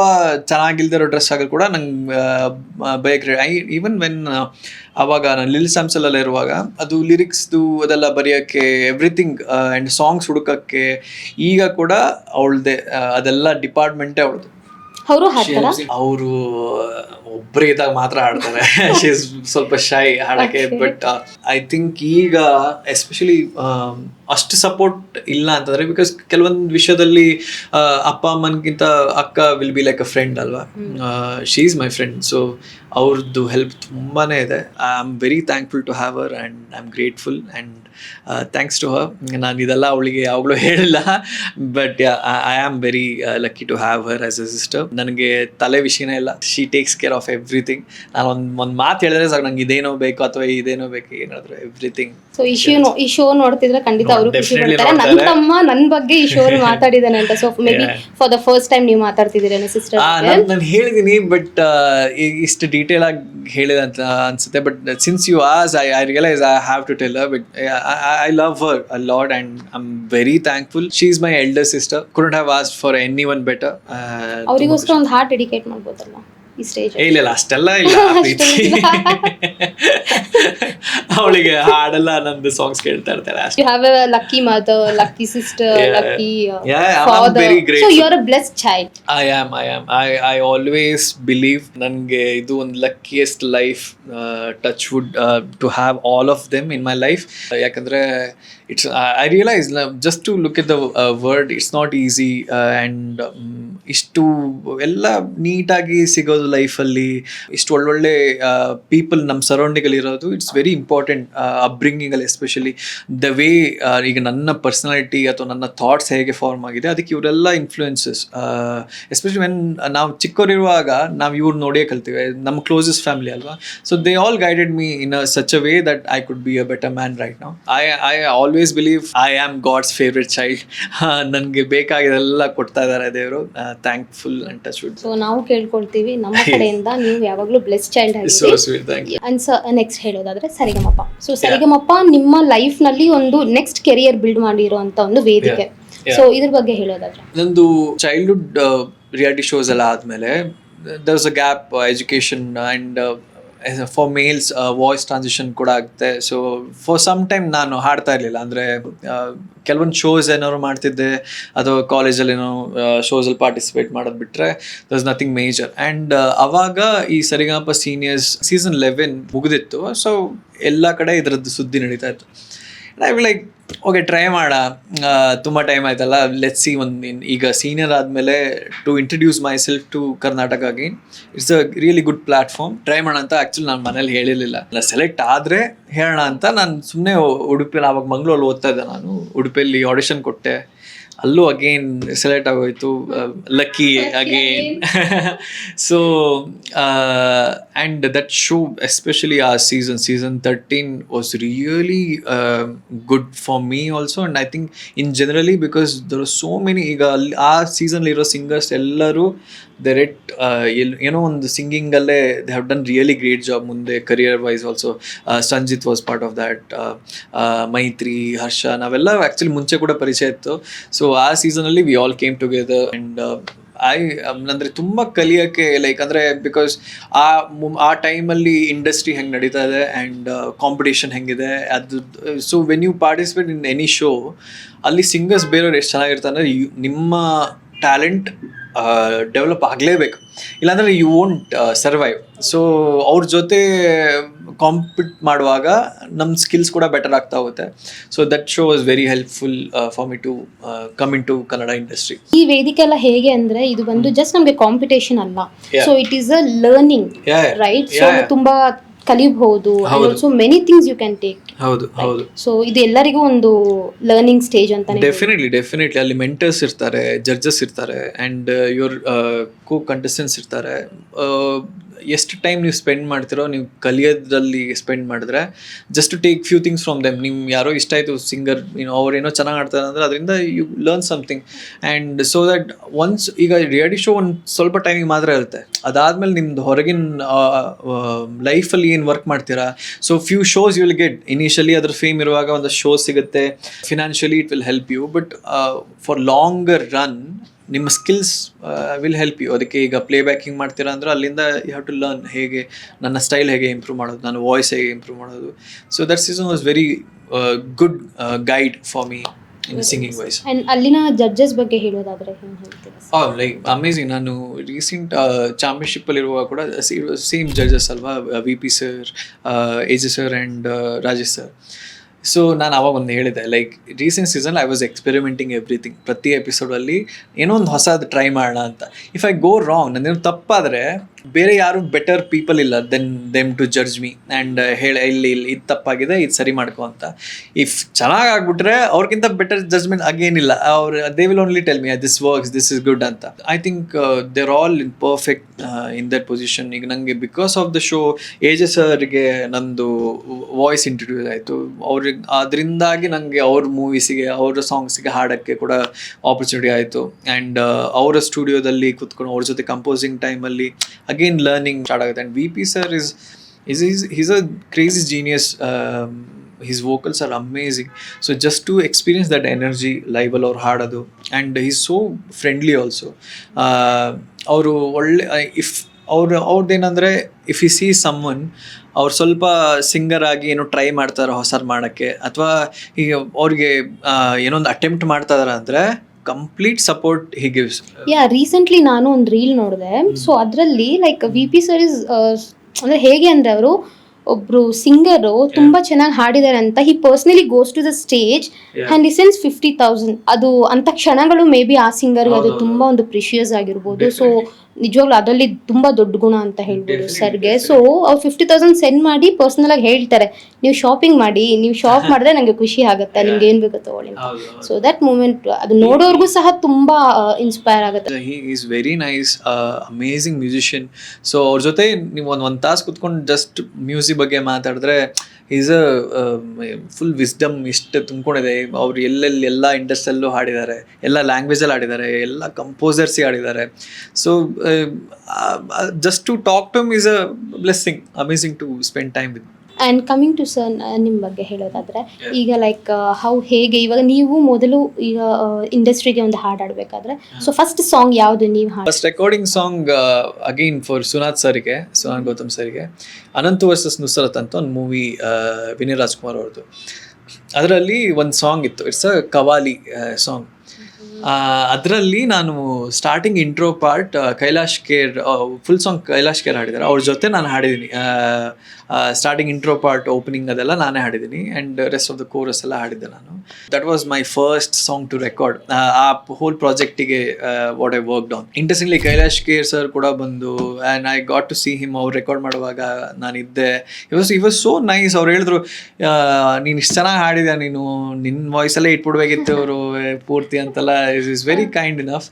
ಚೆನ್ನಾಗಿಲ್ದಿರೋ ಡ್ರೆಸ್ ಹಾಕಿದ್ರು ಕೂಡ ನಂಗೆ ಬೈಕ್ ಈವನ್ ವೆನ್ ಆವಾಗ ನಾನು ಲಿಲ್ ಸ್ಯಾಮ್ಸಲ್ಲೆಲ್ಲ ಇರುವಾಗ ಅದು ಲಿರಿಕ್ಸ್ದು ಅದೆಲ್ಲ ಬರೆಯೋಕ್ಕೆ ಎವ್ರಿಥಿಂಗ್ ಆ್ಯಂಡ್ ಸಾಂಗ್ಸ್ ಹುಡುಕೋಕ್ಕೆ ಈಗ ಕೂಡ ಅವಳದೇ ಅದೆಲ್ಲ ಡಿಪಾರ್ಟ್ಮೆಂಟೇ ಅವಳದು. ಅವರು ಹಾಡ್ತಾರಾ? ಅವರು ಒಬ್ಬರೇ ಇದ್ದಾಗ ಮಾತ್ರ ಹಾಡ್ತಾರೆ. ಶೀಸ್ ಸ್ವಲ್ಪ ಶೈ ಹಾಡಕ್ಕೆ. ಬಟ್ ಐ ಥಿಂಕ್ ಈಗ ಎಸ್ಪೆಷಲಿ ಅಷ್ಟು ಸಪೋರ್ಟ್ ಇಲ್ಲ ಅಂತಂದ್ರೆ, ಬಿಕಾಸ್ ಕೆಲವೊಂದು ವಿಷಯದಲ್ಲಿ ಅಪ್ಪ ಅಮ್ಮನ್ಗಿಂತ ಅಕ್ಕ will be like a friend ಅಲ್ವಾ. She is my friend. So ಅವ್ರದ್ದು ಹೆಲ್ಪ್ ತುಂಬಾ ಇದೆ. I am very thankful to have her and I am grateful and thanks to her. ನಾನು ಇದೆಲ್ಲ ಅವಳಿಗೆ ಯಾವಾಗಲೂ ಹೇಳಿಲ್ಲ, but I am very lucky to have her as a sister. ನನಗೆ ತಲೆ ವಿಷಯನೇ ಇಲ್ಲ. She takes care of everything. ನಾನು ಒಂದು ಮಾತು ಹೇಳಿದ್ರೆ ಸಾಕು, ನಂಗೆ ಇದೇನೋ ಬೇಕು ಅಥವಾ ಇದೇನೋ ಬೇಕು, ಏನಾದರೂ ಎವ್ರಿಥಿಂಗ್. ಸೊ ಈ ಶೋ ನೋಡ್ತಿದ್ರೆ ಖಂಡಿತ ಅವರು ಖುಷಿ ಪಡ್ತಾರೆ. ನನ್ನ ತಮ್ಮ ನನ್ನ ಬಗ್ಗೆ ಈ ಶೋ ಮಾತಾಡಿದಾನೆ ಅಂತ. So may be for the first time ನೀವು ಮಾತಾಡ್ತಿದ್ದೀರೇನೋ ಸಿಸ್ಟರ್? ನಾನು ಹೇಳಿದ್ದೀನಿ, ಬಟ್ ಇಷ್ಟು ಡೀಟೇಲ್ ಆಗಿ ಹೇಳಿದೆ ಅಂತ ಅನ್ಸುತ್ತೆ. But since you as I realise I have to tell her. But I love her a lot and I'm very thankful. She is my elder sister. Couldn't have asked for anyone better. ಅವರಿಗೋಸ್ಕರ ಒಂದು heart dedicate ಮಾಡ್ಬೋದಲ್ಲ ಈ stage? ಇಲ್ಲ ಅಷ್ಟೆಲ್ಲ ಇಲ್ಲ. ಅವಳಿಗೆ ಹಾಡೆಲ್ಲ ನಂದು songs ಕೇಳ್ತಾ ಇರ್ತಾರೆ. You have a lucky mother, lucky sister, lucky I'm father. very grateful. So you are a blessed child. I am. I always believe ನನಗೆ ಇದು ಒಂದು luckiest life, touch wood, to have all of them in my life. ಯಾಕಂದರೆ it's I realize just to look at the word, it's not easy, and ಇಷ್ಟು ಎಲ್ಲ ನೀಟಾಗಿ ಸಿಗೋದು ಲೈಫಲ್ಲಿ, ಇಷ್ಟು ಒಳ್ಳೊಳ್ಳೆ ಪೀಪಲ್ ನಮ್ಮ ಸರೌಂಡಿಂಗಲ್ಲಿ ಇರೋದು, ಇಟ್ಸ್ ವೆರಿ ಇಂಪಾರ್ಟೆಂಟ್ ಅಪ್ಬ್ರಿಂಗಿಂಗಲ್ಲಿ. ಎಸ್ಪೆಷಲಿ ದ ವೇ ಈಗ ನನ್ನ ಪರ್ಸನಾಲಿಟಿ ಅಥವಾ ನನ್ನ ಥಾಟ್ಸ್ ಹೇಗೆ ಫಾರ್ಮ್ ಆಗಿದೆ, ಅದಕ್ಕೆ ಇವರೆಲ್ಲ ಇನ್ಫ್ಲೂಯೆನ್ಸಸ್. ಎಸ್ಪೆಷಲಿ ವೆನ್ ನಾವು ಚಿಕ್ಕವರಿರುವಾಗ ನಾವು ಇವ್ರು ನೋಡೇ ಕಲ್ತೀವಿ, ನಮ್ಮ ಕ್ಲೋಸೆಸ್ಟ್ ಫ್ಯಾಮಿಲಿ ಅಲ್ವಾ. So they all guided me in such a way that I could be a better man right now. I always believe I am God's favourite child. ನನಗೆ ಬೇಕಾಗಿದೆಲ್ಲ ಕೊಡ್ತಾ ಇದ್ದಾರೆ ದೇವರು. Thankful and touch wood. So ನಾವು ಕೇಳ್ಕೊಳ್ತೀವಿ ನಮ್ಮ ಕಡೆಯಿಂದ ನೀವು ಯಾವಾಗಲೂ ಬ್ಲೆಸ್ ಚೈಲ್ಡ್ So ಆಗಿ. sweet, thank you. And next ಹೇಳೋದಾದ್ರೆ ಸರಿಗಮಪ. ಸೊ ಸರಿಗಮಪ ನಿಮ್ಮ ಲೈಫ್ ನಲ್ಲಿ ಒಂದು ನೆಕ್ಸ್ಟ್ ಕೆರಿಯರ್ ಬಿಲ್ಡ್ ಮಾಡಿರುವಂತ ಒಂದು ವೇದಿಕೆ. ಸೊ ಇದ್ರ ಬಗ್ಗೆ ಹೇಳೋದಾದ್ರೆ, ನಂದು ಚೈಲ್ಡ್ಹುಡ್ ರಿಯಾಲಿಟಿ ಶೋಸ್ ಎಲ್ಲ ಆದಮೇಲೆ there was a gap education and for males voice transition ಕೂಡ ಆಗುತ್ತೆ. ಸೊ ಫಾರ್ ಸಮ್ ಟೈಮ್ ನಾನು ಹಾಡ್ತಾ ಇರಲಿಲ್ಲ. ಅಂದರೆ ಕೆಲವೊಂದು ಶೋಸ್ ಏನಾದ್ರು ಮಾಡ್ತಿದ್ದೆ ಅಥವಾ ಕಾಲೇಜಲ್ಲಿ ಏನೋ ಶೋಸಲ್ಲಿ ಪಾರ್ಟಿಸಿಪೇಟ್ ಮಾಡೋದು ಬಿಟ್ಟರೆ there is nothing major. And ಅವಾಗ ಈ ಸರಿಗಮಪ ಸೀನಿಯರ್ಸ್ ಸೀಸನ್ 11 ಮುಗಿದಿತ್ತು. ಸೊ ಎಲ್ಲ ಕಡೆ ಇದರದ್ದು ಸುದ್ದಿ ನಡೀತಾ ಇತ್ತು. I will like okay try ಮಾಡ, ತುಂಬ ಟೈಮ್ ಆಯ್ತಲ್ಲ, ಲೆಟ್ಸ್ ಸಿ. ಈಗ ಸೀನಿಯರ್ ಆದಮೇಲೆ to introduce myself to Karnataka again, it's a really good platform. Try ಮಾಡೋಣ ಅಂತ ಆ್ಯಕ್ಚುಲಿ ನಾನು ಮನೇಲಿ ಹೇಳಿರಲಿಲ್ಲ. ಸೆಲೆಕ್ಟ್ ಆದರೆ ಹೇಳೋಣ ಅಂತ ನಾನು ಸುಮ್ಮನೆ ಉಡುಪಿಯಲ್ಲಿ, ಆವಾಗ ಮಂಗಳೂರಲ್ಲಿ ಓದ್ತಾ ಇದ್ದೆ ನಾನು, ಉಡುಪಿಯಲ್ಲಿ ಆಡಿಷನ್ ಕೊಟ್ಟೆ. ಅಲ್ಲೂ ಅಗೇನ್ ಸೆಲೆಕ್ಟ್ ಆಗೋಯ್ತು, lucky again. So and that show especially ಆ season 13 was really good for me also. And I think in generally because there are so many, ಈಗ ಅಲ್ಲಿ ಆ ಸೀಸನ್ಲಿರೋ ಸಿಂಗರ್ಸ್ ಎಲ್ಲರೂ ಡೈರೆಕ್ಟ್ ಏನೋ ಒಂದು ಸಿಂಗಿಂಗಲ್ಲೇ they have done really great job ಮುಂದೆ career wise also. Sanjith was part of that, Maithri, Harsha, ನಾವೆಲ್ಲ ಆ್ಯಕ್ಚುಲಿ ಮುಂಚೆ ಕೂಡ ಪರಿಚಯ ಇತ್ತು. ಸೊ ಆ ಸೀಸನಲ್ಲಿ we all came together. And ಅಂದರೆ ತುಂಬ ಕಲಿಯೋಕ್ಕೆ ಲೈಕ್, ಅಂದರೆ ಬಿಕಾಸ್ ಆ ಟೈಮಲ್ಲಿ ಇಂಡಸ್ಟ್ರಿ ಹೆಂಗೆ ನಡೀತಾ ಇದೆ ಆ್ಯಂಡ್ ಕಾಂಪಿಟೇಷನ್ ಹೆಂಗಿದೆ ಅದು. So when you participate in any show, ಅಲ್ಲಿ ಸಿಂಗರ್ಸ್ ಬೇರೆಯವ್ರು ಎಷ್ಟು ಚೆನ್ನಾಗಿರ್ತಾರೆ ಅಂದರೆ ನಿಮ್ಮ ಟ್ಯಾಲೆಂಟ್ ಡೆವಲಪ್ ಆಗಲೇಬೇಕು, ಇಲ್ಲಾಂದರೆ ಯು ವೋಂಟ್ ಸರ್ವೈವ್. ಸೊ ಅವ್ರ ಜೊತೆ ಕಾಂಪಿಟ್ ಮಾಡುವಾಗ ನಮ್ಮ ಸ್ಕಿಲ್ಸ್ ಕೂಡ ಬೆಟರ್ ಆಗ್ತಾ ಹೋಗುತ್ತೆ. So that show was very helpful for me to come into Kannada industry. ಈ ವೇದಿಕೆ ಎಲ್ಲ ಹೇಗೆ ಅಂದ್ರೆ ಇದು ಬಂದು ಜಸ್ಟ್ ನಮಗೆ ಕಾಂಪಿಟೇಷನ್ ಅಲ್ಲ, so it is a learning, right? So ತುಂಬಾ ಕಲಿಬಹುದು, also many things you can take. ಹೌದು ಹೌದು. ಸೊ ಇದು ಎಲ್ಲರಿಗೂ ಒಂದು ಲರ್ನಿಂಗ್ ಸ್ಟೇಜ್ ಅಂತಾನೆ. ಡೆಫಿನೆಟ್ಲಿ ಅಲ್ಲಿ ಮೆಂಟರ್ಸ್ ಇರ್ತಾರೆ, ಜಡ್ಜಸ್ ಇರ್ತಾರೆ, ಆ್ಯಂಡ್ ಯುವರ್ ಕೋ ಕಂಟೆಸ್ಟೆಂಟ್ಸ್ ಇರ್ತಾರೆ. ಎಷ್ಟು ಟೈಮ್ ನೀವು ಸ್ಪೆಂಡ್ ಮಾಡ್ತಿರೋ, ನೀವು ಕಲಿಯೋದ್ರಲ್ಲಿ ಸ್ಪೆಂಡ್ ಮಾಡಿದ್ರೆ, just to take few things from them. ನಿಮ್ಗೆ ಯಾರೋ ಇಷ್ಟ ಆಯಿತು ಸಿಂಗರ್, ಅವ್ರೇನೋ ಚೆನ್ನಾಗಿ ಆಡ್ತಾರೆ ಅಂದರೆ ಅದರಿಂದ you learn something. And so that once, ಈಗ ರಿಯಾಲಿಟಿ ಶೋ ಒಂದು ಸ್ವಲ್ಪ ಟೈಮಿಗೆ ಮಾತ್ರ ಇರುತ್ತೆ, ಅದಾದಮೇಲೆ ನಿಮ್ದು ಹೊರಗಿನ ಲೈಫಲ್ಲಿ ಏನು ವರ್ಕ್ ಮಾಡ್ತೀರಾ. So few shows you will get initially, ಅದ್ರ ಫೇಮ್ ಇರುವಾಗ ಒಂದು ಶೋ ಸಿಗುತ್ತೆ, financially it will help you. But for longer run ನಿಮ್ಮ ಸ್ಕಿಲ್ಸ್ ವಿಲ್ ಹೆಲ್ಪ್ ಯು. ಅದಕ್ಕೆ ಈಗ ಪ್ಲೇ ಬ್ಯಾಕಿಂಗ್ ಮಾಡ್ತೀರಾ ಅಂದರೆ ಅಲ್ಲಿಂದ ಯು ಹ್ಯಾವ್ ಟು ಲರ್ನ್ ಹೇಗೆ ನನ್ನ ಸ್ಟೈಲ್ ಹೇಗೆ ಇಂಪ್ರೂವ್ ಮಾಡೋದು, ನನ್ನ ವಾಯ್ಸ್ ಹೇಗೆ ಇಂಪ್ರೂವ್ ಮಾಡೋದು. So that season was very good guide for me in singing voice. And ಅಲ್ಲಿನ ಜಡ್ಜಸ್ ಬಗ್ಗೆ ಹೇಳೋದಾದ್ರೆ ಏನು ಹೇಳ್ತೀರಾ? Like amazing. ನಾನು ರೀಸೆಂಟ್ ಚಾಂಪಿಯನ್ಶಿಪ್ಪಲ್ಲಿ ಇರುವಾಗ ಕೂಡ ಸೇಮ್ ಜಡ್ಜಸ್ ಅಲ್ವಾ, VP sir, AJ sir and Rajesh sir. So ನಾನು ಅವಾಗ ಒಂದು ಹೇಳಿದೆ, like recent season I was experimenting everything. ಪ್ರತಿ ಎಪಿಸೋಡಲ್ಲಿ ಏನೋ ಒಂದು ಹೊಸದು ಟ್ರೈ ಮಾಡೋಣ ಅಂತ. ಇಫ್ ಐ ಗೋ ರಾಂಗ್, ನನ್ನೇನು ತಪ್ಪಾದರೆ ಬೇರೆ ಯಾರು ಬೆಟರ್ ಪೀಪಲ್ ಇಲ್ಲ them to judge me and ಹೇಳಿ ಇಲ್ಲಿ ಇದು ತಪ್ಪಾಗಿದೆ, ಇದು ಸರಿ ಮಾಡ್ಕೊ ಅಂತ. ಇಫ್ ಚೆನ್ನಾಗಿ ಆಗ್ಬಿಟ್ರೆ ಅವ್ರಿಗಿಂತ ಬೆಟರ್ ಜಡ್ಜ್ಮೆಂಟ್ ಆಗೇನಿಲ್ಲ. They will only tell me this works, this is good ಅಂತ. I think they're all in perfect in that position. ಈಗ ನನಗೆ because of the show AJ ಸರ್ಗೆ ನಂದು ವಾಯ್ಸ್ ಇಂಟ್ರೊಡ್ಯೂಸ್ ಆಯಿತು. ಅವ್ರಿಗೆ ಅದರಿಂದಾಗಿ ನನಗೆ ಅವ್ರ ಮೂವೀಸಿಗೆ, ಅವರ ಸಾಂಗ್ಸಿಗೆ ಹಾಡೋಕ್ಕೆ ಕೂಡ ಆಪರ್ಚುನಿಟಿ ಆಯಿತು. ಆ್ಯಂಡ್ ಅವರ ಸ್ಟುಡಿಯೋದಲ್ಲಿ ಕೂತ್ಕೊಂಡು ಅವ್ರ ಜೊತೆ ಕಂಪೋಸಿಂಗ್ ಟೈಮಲ್ಲಿ again learning start ಆಗುತ್ತೆ. And VP sir he's a crazy genius. His vocals are amazing. So just to experience that energy live ಅಲ್ಲಿ ಅವ್ರು ಹಾಡೋದು, and he's so friendly also. ಅವರು ಒಳ್ಳೆ ಇಫ್ ಅವ್ರದ್ದೇನಂದರೆ ಇಫ್ ಯು ಸಿ ಸಮ್ಮನ್ ಅವ್ರು ಸ್ವಲ್ಪ singer ಆಗಿ ಏನೋ ಟ್ರೈ ಮಾಡ್ತಾರೆ ಹೊಸದು ಮಾಡೋಕ್ಕೆ, ಅಥವಾ ಈಗ ಅವ್ರಿಗೆ ಏನೊಂದು ಅಟೆಂಪ್ಟ್ ಮಾಡ್ತಾ ಇದಾರೆ ಅಂದರೆ complete support he gives. Recently ನಾನು ಒಂದು ರೀಲ್ ನೋಡಿದೆ. ಸೊ ಅದರಲ್ಲಿ ಲೈಕ್ VP ಸರ್ ಇಸ್ ಅಂದರೆ ಹೇಗೆ ಅಂದರೆ ಅವರು ಒಬ್ರು ಸಿಂಗರು ತುಂಬಾ ಚೆನ್ನಾಗಿ ಹಾಡಿದ್ದಾರೆ ಅಂತ he personally goes to the stage and listens 50,000. ಅದು ಅಂತ ಕ್ಷಣಗಳು ಮೇ ಬಿ ಆ ಸಿಂಗರ್ಗೆ ಅದು ತುಂಬಾ ಒಂದು ಪ್ರಿಷಿಯಸ್ ಆಗಿರ್ಬೋದು. ಸೊ ನಿಜವಾಗ್ಲೂ ಅದರಲ್ಲಿ ತುಂಬಾ ದೊಡ್ಡ ಗುಣ ಅಂತ ಹೇಳ್ಬೋದು ಸರ್ಗೆ. ಸೊ ಅವ್ರು 50,000 ಸೆಂಡ್ ಮಾಡಿ ಪರ್ಸನಲ್ ಆಗಿ ಹೇಳ್ತಾರೆ, ನೀವು ಶಾಪಿಂಗ್ ಮಾಡಿ, ನೀವು ಶಾಪ್ ಮಾಡಿದ್ರೆ ನಂಗೆ ಖುಷಿ ಆಗುತ್ತೆ, ನಿಮ್ಗೆ ಏನ್ ಬೇಕೋ ತಗೊಳ್ಳಿ. ಸೊ ದಟ್ ಮೂಮೆಂಟ್ ಅದು ನೋಡೋರ್ಗೂ ಸಹ ತುಂಬಾ ಇನ್ಸ್ಪೈರ್ ಆಗುತ್ತೆ. He is very nice, amazing musician. So ಅವ್ರ ಜೊತೆ ನೀವು ಒಂದು ತಾಸು ಕುತ್ಕೊಂಡು ಜಸ್ಟ್ ಮ್ಯೂಸಿಕ್ ಬಗ್ಗೆ ಮಾತಾಡಿದ್ರೆ ಈಸ್ ಅ ಫುಲ್ ವಿಸ್ಡಮ್ ಇಷ್ಟು ತುಂಬ್ಕೊಂಡಿದೆ. ಅವ್ರು ಎಲ್ಲ ಇಂಡಸ್ಟ್ರಿಯಲ್ಲೂ ಹಾಡಿದ್ದಾರೆ, ಎಲ್ಲ ಲ್ಯಾಂಗ್ವೇಜಲ್ಲಿ ಹಾಡಿದ್ದಾರೆ, ಎಲ್ಲ ಕಂಪೋಸರ್ಸಿ ಹಾಡಿದ್ದಾರೆ. So just to talk to is a blessing, amazing to spend time with. And coming to sir, ನಿಮ್ಮ ಬಗ್ಗೆ ಹೇಳೋದಾದ್ರೆ ಈಗ ಲೈಕ್ ಹೇಗೆ ಇವಾಗ ನೀವು ಮೊದಲು ಈಗ ಇಂಡಸ್ಟ್ರಿಗೆ ಒಂದು ಹಾಡು ಹಾಡಬೇಕಾದ್ರೆ ಸೊ ಫಸ್ಟ್ ಸಾಂಗ್ ಯಾವುದು ನೀವು ಹಾಡು? First recording song again for Sunaad Gautham ಸರ್ಗೆ ಅನಂತ್ ವರ್ಸಸ್ ನುಸರತ್ ಅಂತ ಒಂದು ಮೂವಿ ವಿನಯ್ ರಾಜ್ಕುಮಾರ್ ಅವ್ರದ್ದು. ಅದರಲ್ಲಿ ಒಂದು ಸಾಂಗ್ ಇತ್ತು, ಇಟ್ಸ್ ಅ ಕವಾಲಿ ಸಾಂಗ್. ಅದರಲ್ಲಿ ನಾನು starting intro part Kailash Kher, full song Kailash Kher ಹಾಡಿದ್ದಾರೆ, ಅವ್ರ ಜೊತೆ ನಾನು ಹಾಡಿದ್ದೀನಿ. ಸ್ಟಾರ್ಟಿಂಗ್ ಇಂಟ್ರೋ ಪಾರ್ಟ್, ಓಪನಿಂಗ್ ಅದೆಲ್ಲ ನಾನೇ ಹಾಡಿದ್ದೀನಿ and rest of the chorus ಎಲ್ಲ ಹಾಡಿದ್ದೆ ನಾನು. That was my first song to record a whole ಪ್ರಾಜೆಕ್ಟಿಗೆ. What I worked on interestingly Kailash Kher sir ಕೂಡ ಬಂದು and I got to see him. ಅವ್ರು ರೆಕಾರ್ಡ್ ಮಾಡುವಾಗ ನಾನಿದ್ದೆ. It was so nice. ಅವ್ರು ಹೇಳಿದ್ರು, ನೀನು ಇಷ್ಟು ಚೆನ್ನಾಗಿ ಹಾಡಿದ್ಯಾ, ನೀನು ನಿನ್ನ ವಾಯ್ಸಲ್ಲೇ ಇಟ್ಬಿಡ್ಬೇಕಿತ್ತು ಅವರು ಪೂರ್ತಿ ಅಂತೆಲ್ಲ. is very kind enough,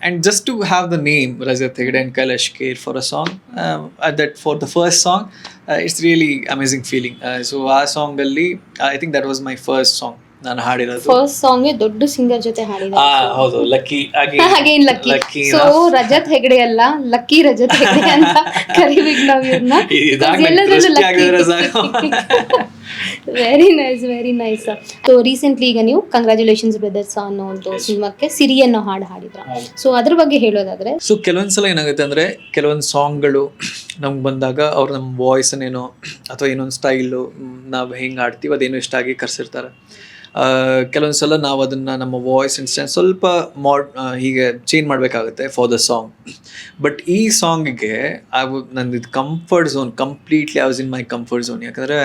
and just to have the name Rajat Hegde and Kailash Kher for a song, that for the first song, it's really amazing feeling. So ಆ song ಅಲ್ಲಿ I think that was my first song ನಾನು ಹಾಡಿರೋದು. First song ದೊಡ್ಡ singer ಜೊತೆ ಹಾಡಿದ. ಹೌದು, lucky again lucky. So Rajat Hegde ಅಲ್ಲ, lucky Rajat Hegde ಅಂತ ಕರಿಬೇಕು ನಾವು ಇವ್ರನ್ನ. Very nice, very nice. So recently ಈಗ ನೀವು ಕಂಗ್ರ್ಯಾಚುಲೇಷನ್ಸ್ ಬ್ರದರ್ಸ್ ಅನ್ನೋ ಒಂದು ಸಿನಿಮಾಕ್ಕೆ ಸಿರಿ ಅನ್ನೋ ಹಾಡು ಹಾಡಿದ್ರ. ಸೊ ಅದ್ರ ಬಗ್ಗೆ ಹೇಳೋದಾದ್ರೆ, ಸೊ ಕೆಲವೊಂದ್ಸಲ ಏನಾಗುತ್ತೆ ಅಂದರೆ ಕೆಲವೊಂದು ಸಾಂಗ್ಗಳು ನಮ್ಗೆ ಬಂದಾಗ ಅವ್ರು ನಮ್ಮ ವಾಯ್ಸನ್ನೇನೋ ಅಥವಾ ಏನೊಂದು ಸ್ಟೈಲು ನಾವು ಹೆಂಗೆ ಹಾಡ್ತೀವಿ ಅದೇನೋ ಇಷ್ಟ ಆಗಿ ಕರೆಸಿರ್ತಾರೆ. ಕೆಲವೊಂದು ಸಲ ನಾವು ಅದನ್ನು ನಮ್ಮ ವಾಯ್ಸ್ ಇನ್ಸ್ಟೆಂಟ್ ಸ್ವಲ್ಪ ಹೀಗೆ ಚೇಂಜ್ ಮಾಡಬೇಕಾಗುತ್ತೆ ಫಾರ್ ದ ಸಾಂಗ್. ಬಟ್ ಈ ಸಾಂಗಿಗೆ ನಂದು ಇದು comfort zone, completely I was in my comfort zone. ಯಾಕಂದರೆ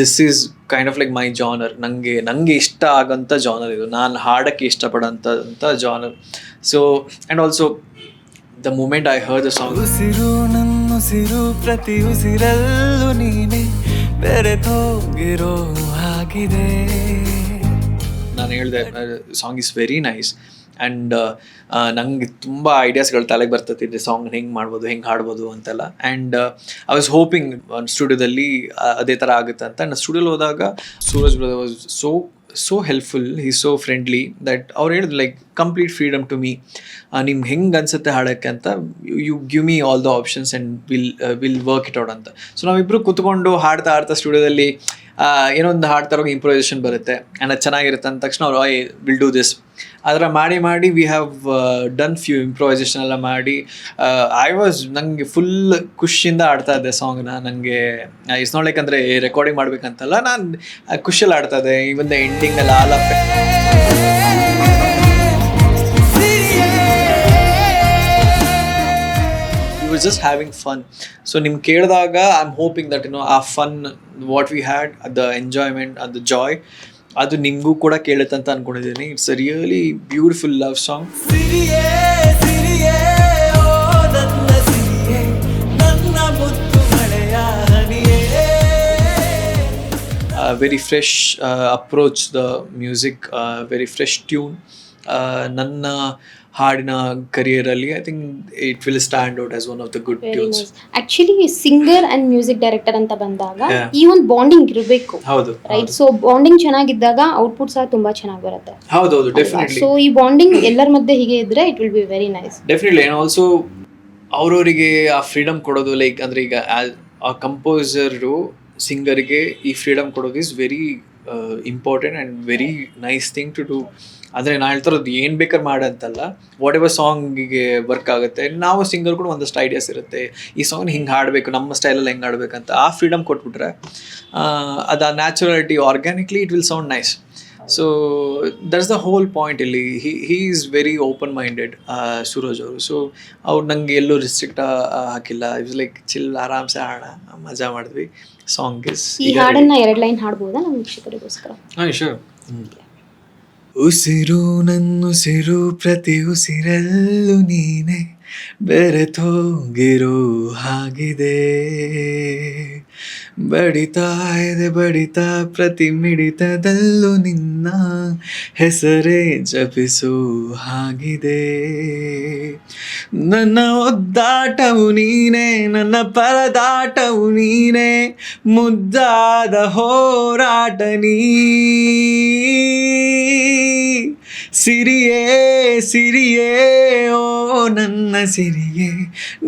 this is kind of like my genre. ನನಗೆ ಇಷ್ಟ ಆಗೋಂಥ ಜಾನರ್ ಇದು, ನಾನು ಹಾಡೋಕ್ಕೆ ಇಷ್ಟಪಡೋಂಥ genre. So and also the moment I heard the song, ಉಸಿರು ನನ್ನುಸಿರು ಪ್ರತಿ ಉಸಿರಲ್ಲೂ ನೀನೆ ಬೆರೆತೋಗಿರೋ ಹಾಗಿದೆ. ನಾನು ಹೇಳಿದೆ song is very nice and ನಂಗೆ ತುಂಬ ಐಡಿಯಾಸ್ಗಳು ತಲೆಗೆ ಬರ್ತೈತಿದೆ, ಸಾಂಗ್ ಹೆಂಗೆ ಮಾಡ್ಬೋದು, ಹೆಂಗೆ ಹಾಡ್ಬೋದು ಅಂತೆಲ್ಲ. ಆ್ಯಂಡ್ ಐ ವಾಸ್ ಹೋಪಿಂಗ್ ಸ್ಟುಡಿಯೋದಲ್ಲಿ ಅದೇ ಥರ ಆಗುತ್ತೆ ಅಂತ. ನಾನು ಸ್ಟುಡಿಯೋಲಿ ಹೋದಾಗ Suraj brother was so helpful, he's so friendly that ಅವ್ರು ಹೇಳಿದ್ರು like complete freedom to me, ನಿಮ್ಗೆ ಹೆಂಗೆ ಅನ್ಸುತ್ತೆ ಹಾಡೋಕ್ಕೆ ಅಂತ, you give me all the options and will work it out ಅಂತ. ಸೊ ನಾವಿಬ್ಬರು ಕೂತ್ಕೊಂಡು ಹಾಡ್ತಾ ಸ್ಟುಡಿಯೋದಲ್ಲಿ ಏನೋ ಒಂದು ಹಾಡ್ತಾರೋ ಇಂಪ್ರೊವೈಸೇಷನ್ ಬರುತ್ತೆ ಆ್ಯಂಡ್ ಅದು ಚೆನ್ನಾಗಿರುತ್ತೆ ಅಂದ ತಕ್ಷಣ ಅವ್ರು ವಿಲ್ ಡೂ ದಿಸ್. ಅದರ ಮಾಡಿ we have done few improvisation ಎಲ್ಲ ಮಾಡಿ ನನಗೆ ಫುಲ್ ಖುಷಿಯಿಂದ ಆಡ್ತಾ ಇದ್ದೆ ಸಾಂಗ್ನ. ನನಗೆ ಇಟ್ಸ್ ನಾಟ್ ಲೈಕ್ ಅಂದರೆ ರೆಕಾರ್ಡಿಂಗ್ ಮಾಡ್ಬೇಕಂತಲ್ಲ, ನಾನು ಖುಷಿಯಲ್ಲಿ ಆಡ್ತಾ ಇದ್ದೆ. ಈವನ್ ದ ಎಂಡಿಂಗಲ್ಲಿ all of was just having fun. So ನಿಮ್ಗೆ ಕೇಳಿದಾಗ ಐ ಆಮ್ ಹೋಪಿಂಗ್ ದಟ್ ಆ fun what we had, the enjoyment and the joy, ಅದು ನಿಮಗೂ ಕೂಡ ಕೇಳುತ್ತೆ ಅಂತ ಅನ್ಕೊಂಡಿದ್ದೀನಿ. It's a really beautiful love song. ಸಿರಿಯೇ ಸಿರಿಯೇ ಓ ನನ್ನ ಸಿರಿಯೇ, ನನ್ನ ಮುತ್ತು ಮಳೆಯ ಹನಿಯೇ. Very fresh approach the music, very fresh tune. ನನ್ನ ಹಾಡಿನ ಕರಿಯರಲ್ಲಿ I think it will stand out as one of the good tunes. Actually singer and music director ಅಂತ ಬಂದಾಗ ಈ ಒಂದು ಬಾಂಡಿಂಗ್ ಇರಬೇಕು, ಹೌದು ರೈಟ್? ಸೊ ಬಾಂಡಿಂಗ್ ಚೆನ್ನಾಗಿದ್ದಾಗ ಔಟ್ಪುಟ್ ಸಹ ತುಂಬಾ ಚೆನ್ನಾಗಿ ಬರುತ್ತೆ. ಹೌದು, ಡೆಫಿನೆಟ್ಲಿ. ಸೊ ಈ ಬಾಂಡಿಂಗ್ ಎಲ್ಲರ ಮಧ್ಯೆ ಹೀಗೆ ಇದ್ರೆ it will be very nice. Definitely. And also ಅವ್ರವರಿಗೆ ಆ ಫ್ರೀಡಮ್ ಕೊಡೋದು, ಲೈಕ್ ಅಂದರೆ ಈಗ ಆ ಕಂಪೋಸರು ಸಿಂಗರ್ಗೆ ಈ ಫ್ರೀಡಮ್ ಕೊಡೋದು is very important and very nice thing to do. ಅಂದರೆ ನಾನು ಹೇಳ್ತಾರೋದು ಏನು ಬೇಕಾದ್ರೆ ಮಾಡಂತಲ್ಲ, ವಾಟ್ ಎವರ್ ಸಾಂಗಿಗೆ ವರ್ಕ್ ಆಗುತ್ತೆ. ನಾವು ಸಿಂಗರ್ ಕೂಡ ಒಂದಷ್ಟು ಐಡಿಯಾಸ್ ಇರುತ್ತೆ, ಈ ಸಾಂಗ್ ಹಿಂಗೆ ಹಾಡಬೇಕು, ನಮ್ಮ ಸ್ಟೈಲಲ್ಲಿ ಹೆಂಗೆ ಹಾಡಬೇಕಂತ. ಆ ಫ್ರೀಡಮ್ ಕೊಟ್ಬಿಟ್ರೆ ಅದು naturality, organically it will sound nice. So that's the whole point ಇಲ್ಲಿ. He is very open minded Suraj ಅವರು. ಸೊ ಅವ್ರು ನಂಗೆ ಎಲ್ಲೂ ರಿಸ್ಟ್ರಿಕ್ಟ್ ಹಾಕಿಲ್ಲ. ಇಟ್ಸ್ ಲೈಕ್ ಚಿಲ್, ಆರಾಮ್ಸೆ ಹಾಡ ಮಜಾ ಮಾಡಿದ್ವಿ. ಸಾಂಗ್ ಇಸ್ ಈ ಹಾಡನ್ನ 2 ಲೈನ್ ಹಾಡ್ಬೋದಾ ನಮ್ಮ ವೀಕ್ಷಕರಿಗೋಸ್ಕರ? ಹಾಂ ಶೂರ್. ಉಸಿರು ನನ್ನುಸಿರು ಪ್ರತಿ ಉಸಿರಲ್ಲೂ ನೀನೆ ಬೆರೆತೋಗಿರೋ ಹಾಗಿದೆ, ಬಡಿತಾ ಇದೆ ಬಡಿತಾ ಪ್ರತಿ ಮಿಡಿತದಲ್ಲೂ ನಿನ್ನ ಹೆಸರೇ ಜಪಿಸೋ ಹಾಗಿದೆ. ನನ್ನ ಒದ್ದಾಟವು ನೀನೆ, ನನ್ನ ಪರದಾಟವು ನೀನೆ, ಮುದ್ದಾದ ಹೋರಾಟ ನೀ. ಸಿರಿಯೇ ಸಿರಿಯೇ ಓ ನನ್ನ ಸಿರಿಯೇ,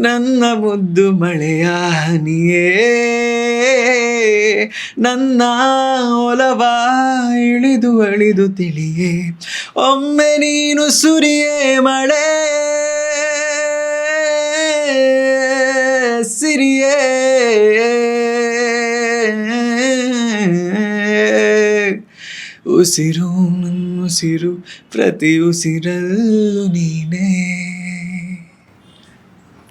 ನನ್ನ ಮುದ್ದು ಮಳೆಯ ಹನಿಯೇ, ನನ್ನ ಒಲವ ಇಳಿದು ಅಳಿದು ತಿಳಿಯೇ, ಒಮ್ಮೆ ನೀನು ಸುರಿಯೇ ಮಳೆ ಸಿರಿಯೇ. ಉಸಿರು ನನ್ನುಸಿರು ಪ್ರತಿ ಉಸಿರಲ್ಲೂ ನೀನೇ.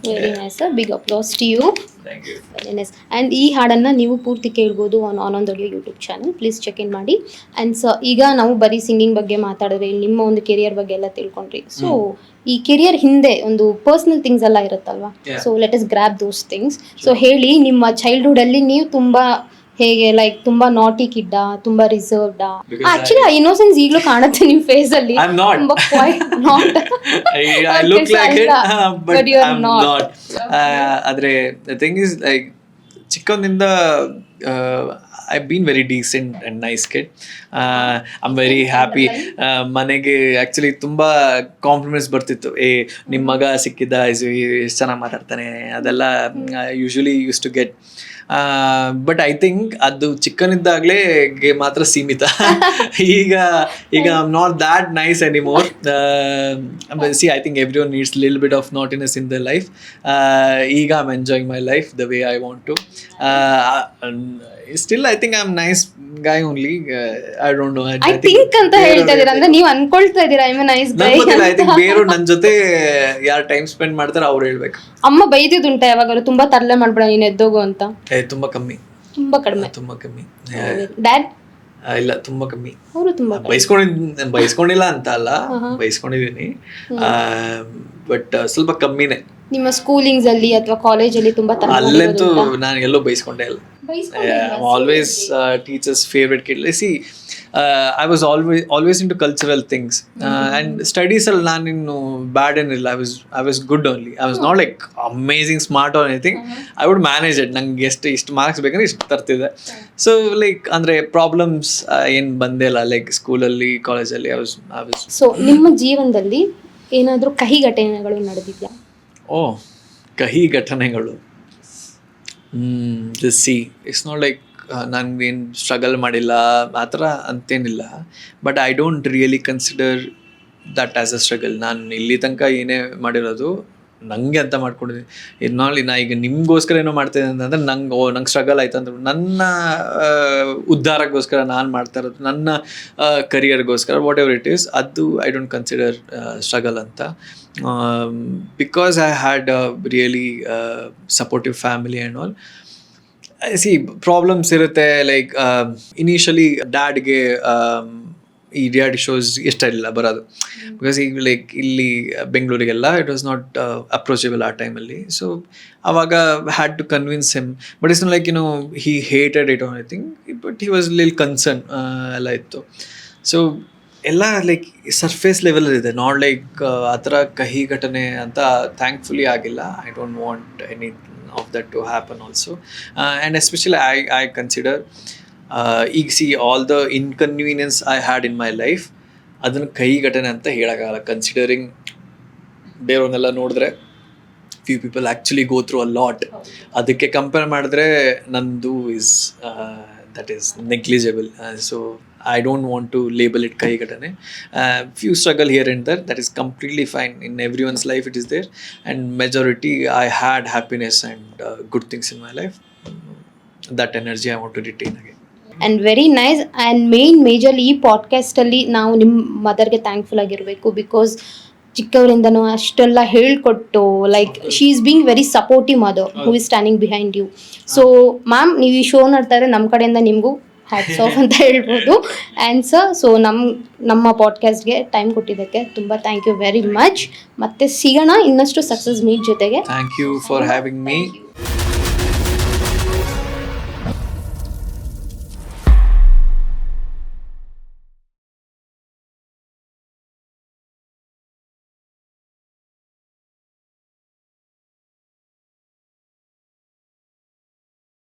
Very nice sir, big applause to you. Thank you. Very nice. And ಈ ಹಾಡನ್ನು ನೀವು ಪೂರ್ತಿ ಕೇಳ್ಬೋದು Anand audio YouTube channel. Please check in ಮಾಡಿ. ಆ್ಯಂಡ್ ಸೊ ಈಗ ನಾವು ಬರೀ ಸಿಂಗಿಂಗ್ ಬಗ್ಗೆ ಮಾತಾಡಿದ್ರಿ, ನಿಮ್ಮ ಒಂದು ಕೆರಿಯರ್ ಬಗ್ಗೆ ಎಲ್ಲ ತಿಳ್ಕೊಂಡ್ರಿ. ಸೊ ಈ ಕೆರಿಯರ್ ಹಿಂದೆ ಒಂದು ಪರ್ಸ್ನಲ್ ಥಿಂಗ್ಸ್ ಎಲ್ಲ ಇರುತ್ತಲ್ವಾ? So let us grab those things. So ಹೇಳಿ, ನಿಮ್ಮ ಚೈಲ್ಡ್ಹುಡಲ್ಲಿ ನೀವು ತುಂಬ ಹೇಗೆ, ಲೈಕ್ ತುಂಬಾ ನಾಟಿ ಕಿಡ್ಡ, ತುಂಬಾ ರಿಸರ್ವ್ಡ್? ಆಕ್ಚುಲಿ ಇನ್ನೋಸೆನ್ಸ್ ಈಗಲೂ ಕಾಣುತ್ತೆ ನಿಮ್ಮ ಫೇಸ್ ಅಲ್ಲಿ. I'm not. ತುಂಬಾ quite not. I look like it, but you are I'm not. ಆದರೆ the thing is, like, ಚಿಕ್ಕಂದಿಂದ I've been very decent and nice kid. I'm very happy. ಮನೆಗೆ actually ತುಂಬ compliments ಬರ್ತಿತ್ತು. ನಿಮ್ಮ ಮಗ ಸಿಕ್ಕಿದ್ದ, ಎಷ್ಟು ಚೆನ್ನಾಗಿ ಮಾತಾಡ್ತಾನೆ, ಅದೆಲ್ಲ usually use to get. But I think ಅದು ಚಿಕ್ಕನಿದ್ದಾಗಲೇ ಮಾತ್ರ ಸೀಮಿತ. ಈಗ I am not that nice anymore. See, I think everyone needs lil bit of naughtiness in the life. ಈಗ I am enjoying my life the way I want to. Still I think I am nice guy only. I don't know. I think ಅಂತ ಹೇಳ್ತಾ ಇದೀರಾ ಅಂದ್ರೆ ನೀವು ಅನ್ಕೊಳ್ತಾ ಇದೀರಾ I am nice Guy? I think ಬೇರೆ ನನ್ನ ಜೊತೆ ಯಾರು ಟೈಮ್ ಸ್ಪೆಂಡ್ ಮಾಡ್ತಾರೆ ಅವ್ರು ಹೇಳ್ಬೇಕು. ಅಮ್ಮ ಬೈದಿದ್ದುಂಟ ಯಾವಾಗಾದ್ರು ತುಂಬಾ ತರಲೆ ಮಾಡ್ಬೇಡ ನೀನು ಎದ್ದೋಗು ಅಂತ? ತುಂಬಾ ಕಮ್ಮಿ, ತುಂಬಾ ಕಡಿಮೆ. ತುಂಬಾ ಕಮ್ಮಿ. ಡ್ಯಾಡ್ ಇಲ್ಲ, ತುಂಬಾ ಕಮ್ಮಿ. ಅವರು ತುಂಬಾ ಬೈಸ್ಕೊಂಡಿಲ್ಲ ಅಂತ ಅಲ್ಲ, ಬೈಸ್ಕೊಂಡಿದೀನಿ, ಬಟ್ ಸ್ವಲ್ಪ ಕಮ್ಮಿನೇ. ನಿಮ್ಮ ಸ್ಕೂಲಿಂಗ್ಸ್ ಅಲ್ಲಿ ಅಥವಾ ಕಾಲೇಜಲ್ಲಿ ತುಂಬಾ ಅಲ್ಲಂತೂ ನಾನು ಎಲ್ಲೋ ಬೈಸ್ಕೊಂಡೆ ಇಲ್ಲ. Always teachers favourite kid. C, I was always into cultural things, and studies ಅಲ್ಲಿ ನಾನಿನ್ನು ಬ್ಯಾಡ್ ಏನಿಲ್ಲ. I was good only. I was not like amazing smart or anything. I would manage it. ನಂಗೆ ಇಷ್ಟು ಮಾರ್ಕ್ಸ್ ಬೇಕಂದ್ರೆ ಇಷ್ಟು ತರ್ತಿದ್ದೆ. ಸೊ ಲೈಕ್ ಅಂದರೆ problems ಏನು ಬಂದೇ ಇಲ್ಲ, ಲೈಕ್ ಸ್ಕೂಲಲ್ಲಿ, ಕಾಲೇಜಲ್ಲಿ. I was. ಸೊ ನಿಮ್ಮ ಜೀವನದಲ್ಲಿ ಏನಾದರೂ ಕಹಿ ಘಟನೆಗಳು ನಡೆದಿದ್ಯಾ? ಕಹಿ ಘಟನೆಗಳು. ಸಿ, ಇಟ್ಸ್ ನಾಟ್ ಲೈಕ್ ನನಗೇನು ಸ್ಟ್ರಗಲ್ ಮಾಡಿಲ್ಲ ಆ ಥರ ಅಂತೇನಿಲ್ಲ. But I don't really consider that as a struggle. ನಾನು ಇಲ್ಲಿ ತನಕ ಏನೇ ಮಾಡಿರೋದು ನನಗೆ ಅಂತ ಮಾಡ್ಕೊಂಡಿದ್ದೀನಿ. ಇನ್ನಾಳು ನಾ ಈಗ ನಿಮಗೋಸ್ಕರ ಏನೋ ಮಾಡ್ತಾಯಿದ್ದೆ ಅಂತಂದರೆ ನಂಗೆ ಸ್ಟ್ರಗಲ್ ಆಯ್ತು ಅಂದ್ರೆ ನನ್ನ ಉದ್ಧಾರಕ್ಕೋಸ್ಕರ ನಾನು ಮಾಡ್ತಾ ಇರೋದು, ನನ್ನ ಕರಿಯರ್ಗೋಸ್ಕರ, ವಾಟ್ ಎವರ್ ಇಟ್ ಈಸ್, ಅದು ಐ ಡೋಂಟ್ ಕನ್ಸಿಡರ್ ಸ್ಟ್ರಗಲ್ ಅಂತ. Because I had a really supportive family and all. C, problems ಇರುತ್ತೆ. ಲೈಕ್ ಇನಿಷಿಯಲಿ ಡ್ಯಾಡ್ಗೆ ಈ ರಿಯಾಲಿಟಿ ಶೋಸ್ ಇಷ್ಟ ಇಲ್ಲ ಬರೋದು. ಬಿಕಾಸ್ ಈಗ ಲೈಕ್ ಇಲ್ಲಿ ಬೆಂಗಳೂರಿಗೆಲ್ಲ ಇಟ್ ವಾಸ್ ನಾಟ್ ಅಪ್ರೋಚಬಲ್ ಆ ಟೈಮಲ್ಲಿ. ಸೊ ಆವಾಗ had to convince him. But it's like he hated it on thing, but he was ಲಿಲ್ ಕನ್ಸರ್ನ್ ಎಲ್ಲ ಇತ್ತು. ಸೊ ಎಲ್ಲ ಲೈಕ್ ಸರ್ಫೇಸ್ ಲೆವೆಲಲ್ಲಿದೆ, ನಾಟ್ ಲೈಕ್ ಆ ಥರ ಕಹಿ ಘಟನೆ ಅಂತ ಥ್ಯಾಂಕ್ಫುಲಿ ಆಗಿಲ್ಲ. I don't want any of that to happen also, and especially I consider ಈಗ C all the inconvenience I had in my life, ಅದನ್ನು ಕಹಿ ಘಟನೆ ಅಂತ ಹೇಳೋಕ್ಕಾಗಲ್ಲ. ಕನ್ಸಿಡರಿಂಗ್ ಬೇರೆಯವನ್ನೆಲ್ಲ ನೋಡಿದ್ರೆ few people actually go through a lot. ಅದಕ್ಕೆ compare ಮಾಡಿದ್ರೆ ನಂದು that is negligible. So I don't want to label it kahi gatane. Few struggle here and there, that is completely fine. In everyone's life it is there, and majority I had happiness and good things in my life. That energy I want to retain again. And very nice. And majorly ಈ ಪಾಡ್ಕಾಸ್ಟಲ್ಲಿ ನಾವು ನಿಮ್ಮ ಮದರ್ಗೆ thankful ಆಗಿರಬೇಕು. Because ಚಿಕ್ಕವರಿಂದನೂ ಅಷ್ಟೆಲ್ಲ ಹೇಳ್ಕೊಟ್ಟು like she is being very supportive mother who is standing behind you. So ma'am, ನೀವು ಈ show ನೋಡ್ತಾ ಇದ್ರೆ ನಮ್ಮ ಕಡೆಯಿಂದ ನಿಮಗೂ ಹ್ಯಾಟ್ಸ್ ಆಫ್ ಅಂತ ಹೇಳ್ಬೋದು. ಆ್ಯಂಡ್ ಸರ್, ಸೊ ನಮ್ಮ ಪಾಡ್ಕಾಸ್ಟ್ಗೆ ಟೈಮ್ ಕೊಟ್ಟಿದ್ದಕ್ಕೆ ತುಂಬ ಥ್ಯಾಂಕ್ ಯು ವೆರಿ ಮಚ್. ಮತ್ತೆ ಸಿಗೋಣ ಇನ್ನಷ್ಟು ಸಕ್ಸಸ್ ಮೀಟ್ ಜೊತೆಗೆ. Thank you for having me.